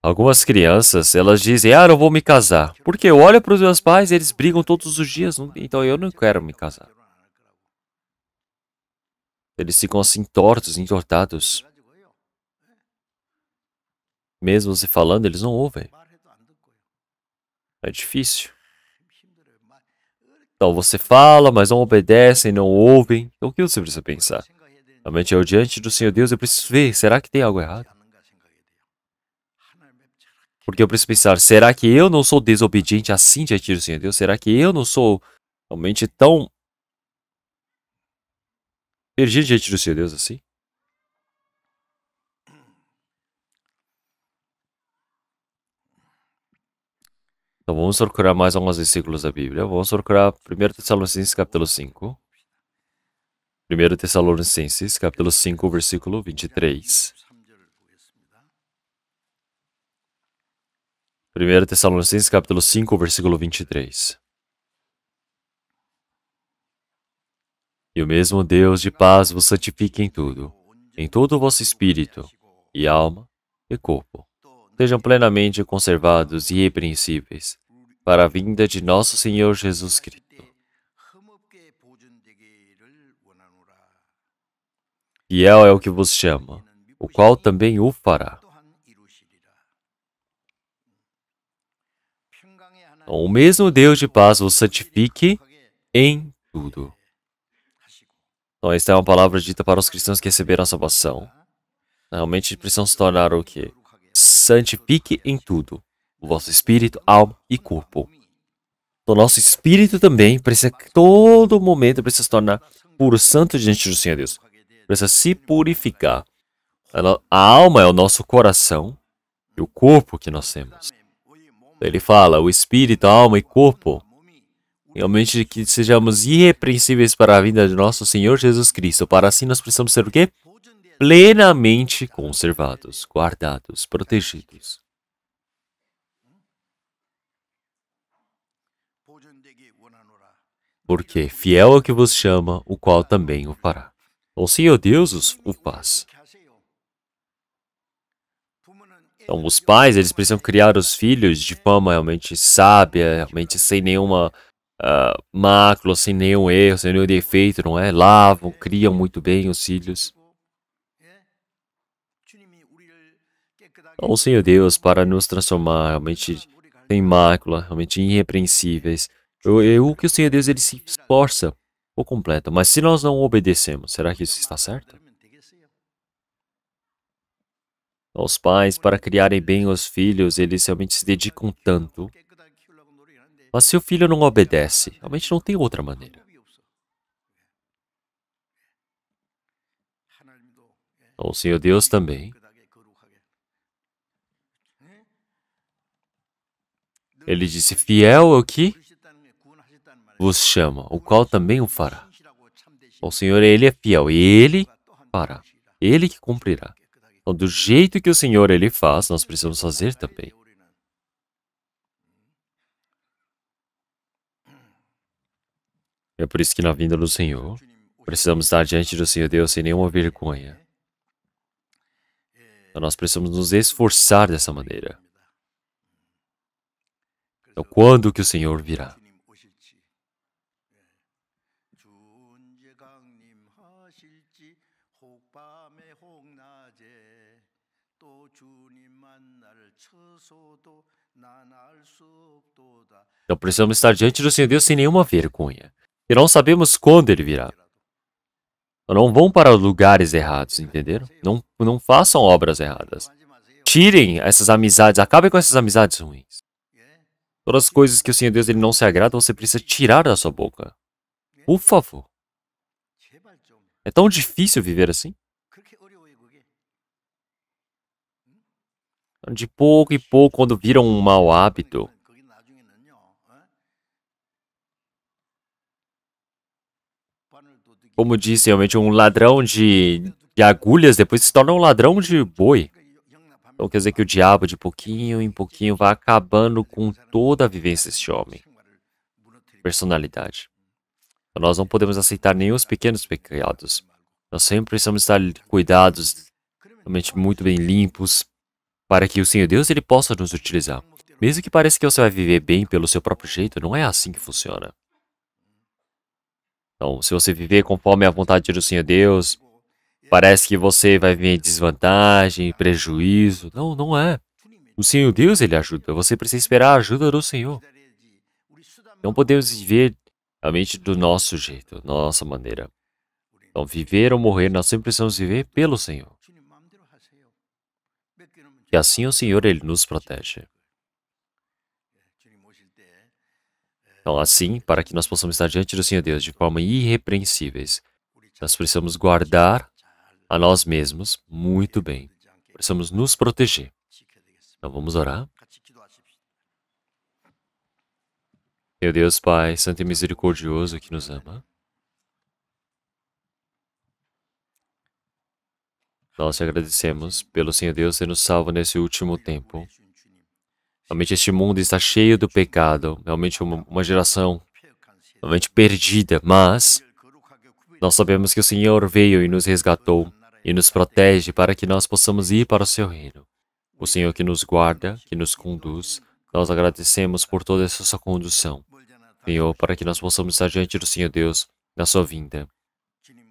Algumas crianças, elas dizem, não vou me casar. Porque eu olho para os meus pais e eles brigam todos os dias, então eu não quero me casar. Eles ficam assim tortos, entortados. Mesmo você falando, eles não ouvem. É difícil. Então você fala, mas não obedecem, não ouvem. Então o que você precisa pensar? Realmente eu diante do Senhor Deus, eu preciso ver, será que tem algo errado? Porque eu preciso pensar, será que eu não sou desobediente assim diante do Senhor Deus? Será que eu não sou realmente tão perdido diante do Senhor Deus assim? Então vamos procurar mais alguns versículos da Bíblia. Vamos procurar 1 Tessalonicenses capítulo 5. 1 Tessalonicenses capítulo 5, versículo 23. 1 Tessalonicenses capítulo 5, versículo 23. E o mesmo Deus de paz vos santifique em todo o vosso espírito, e alma, e corpo. Sejam plenamente conservados e irrepreensíveis, para a vinda de nosso Senhor Jesus Cristo. fiel é o que vos chama, o qual também o fará. Então, o mesmo Deus de paz vos santifique em tudo. Então, esta é uma palavra dita para os cristãos que receberam a salvação. Realmente precisam se tornar o quê? Santifique em tudo. O vosso espírito, alma e corpo. O nosso espírito também precisa, todo momento, precisa se tornar puro, santo diante do Senhor Deus. Precisa se purificar. A alma é o nosso coração e o corpo que nós temos. Ele fala, o espírito, a alma e corpo, realmente que sejamos irrepreensíveis para a vinda de nosso Senhor Jesus Cristo. Para assim nós precisamos ser o quê? Plenamente conservados, guardados, protegidos. Porque fiel é o que vos chama, o qual também o fará. O Senhor Deus o faz. Então, os pais, eles precisam criar os filhos de forma realmente sábia, realmente sem nenhuma mácula, sem nenhum erro, sem nenhum defeito, não é? Lavam, criam muito bem os filhos. Então, o Senhor Deus, para nos transformar realmente sem mácula, realmente irrepreensíveis, o que o Senhor Deus, ele se esforça por completo. Mas se nós não obedecemos, será que isso está certo? Os pais, para criarem bem os filhos, eles realmente se dedicam tanto. Mas se o filho não obedece, realmente não tem outra maneira. Então, o Senhor Deus também, ele disse, fiel é o que vos chama, o qual também o fará. O Senhor, ele é fiel, e ele fará, ele que cumprirá. Então, do jeito que o Senhor, ele faz, nós precisamos fazer também. É por isso que na vinda do Senhor, precisamos estar diante do Senhor Deus sem nenhuma vergonha. Então, nós precisamos nos esforçar dessa maneira. Então, quando que o Senhor virá? Então, precisamos estar diante do Senhor Deus sem nenhuma vergonha. E não sabemos quando Ele virá. Então, não vão para lugares errados, entenderam? Não façam obras erradas. Tirem essas amizades, acabem com essas amizades ruins. Todas as coisas que o Senhor Deus ele não se agrada, você precisa tirar da sua boca. Por favor. É tão difícil viver assim? De pouco em pouco, quando vira um mau hábito, como disse, realmente um ladrão de agulhas depois se torna um ladrão de boi. Então quer dizer que o diabo de pouquinho em pouquinho vai acabando com toda a vivência deste homem. Personalidade. Então, nós não podemos aceitar nem os pequenos pecados. Nós sempre precisamos estar cuidados, realmente muito bem limpos, para que o Senhor Deus ele possa nos utilizar. Mesmo que pareça que você vai viver bem pelo seu próprio jeito, não é assim que funciona. Então, se você viver conforme a vontade do Senhor Deus, parece que você vai viver em desvantagem, prejuízo. Não, não é. O Senhor Deus, ele ajuda. Você precisa esperar a ajuda do Senhor. Não podemos viver realmente do nosso jeito, da nossa maneira. Então, viver ou morrer, nós sempre precisamos viver pelo Senhor. E assim o Senhor, ele nos protege. Então, assim, para que nós possamos estar diante do Senhor Deus de forma irrepreensíveis, nós precisamos guardar a nós mesmos muito bem. Precisamos nos proteger. Então, vamos orar. Meu Deus, Pai, Santo e Misericordioso que nos ama, nós te agradecemos pelo Senhor Deus ter nos salvo nesse último tempo. Realmente este mundo está cheio do pecado, realmente uma geração realmente perdida, mas nós sabemos que o Senhor veio e nos resgatou e nos protege para que nós possamos ir para o seu reino. O Senhor que nos guarda, que nos conduz, nós agradecemos por toda essa sua condução. Senhor, para que nós possamos estar diante do Senhor Deus na sua vinda.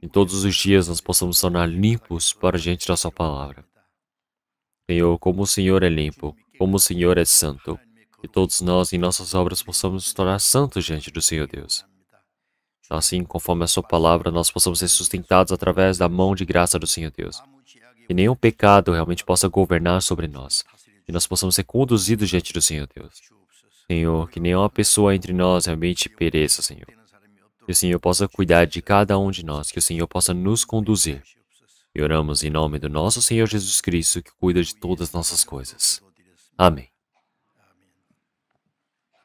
em todos os dias nós possamos tornar limpos para diante da sua palavra. Senhor, como o Senhor é limpo, como o Senhor é santo, que todos nós em nossas obras possamos nos tornar santos diante do Senhor Deus. Assim, conforme a sua palavra, nós possamos ser sustentados através da mão de graça do Senhor Deus. Que nenhum pecado realmente possa governar sobre nós. Que nós possamos ser conduzidos diante do Senhor Deus. Senhor, que nenhuma pessoa entre nós realmente pereça, Senhor. Que o Senhor possa cuidar de cada um de nós, que o Senhor possa nos conduzir. E oramos em nome do nosso Senhor Jesus Cristo, que cuida de todas as nossas coisas. Amém.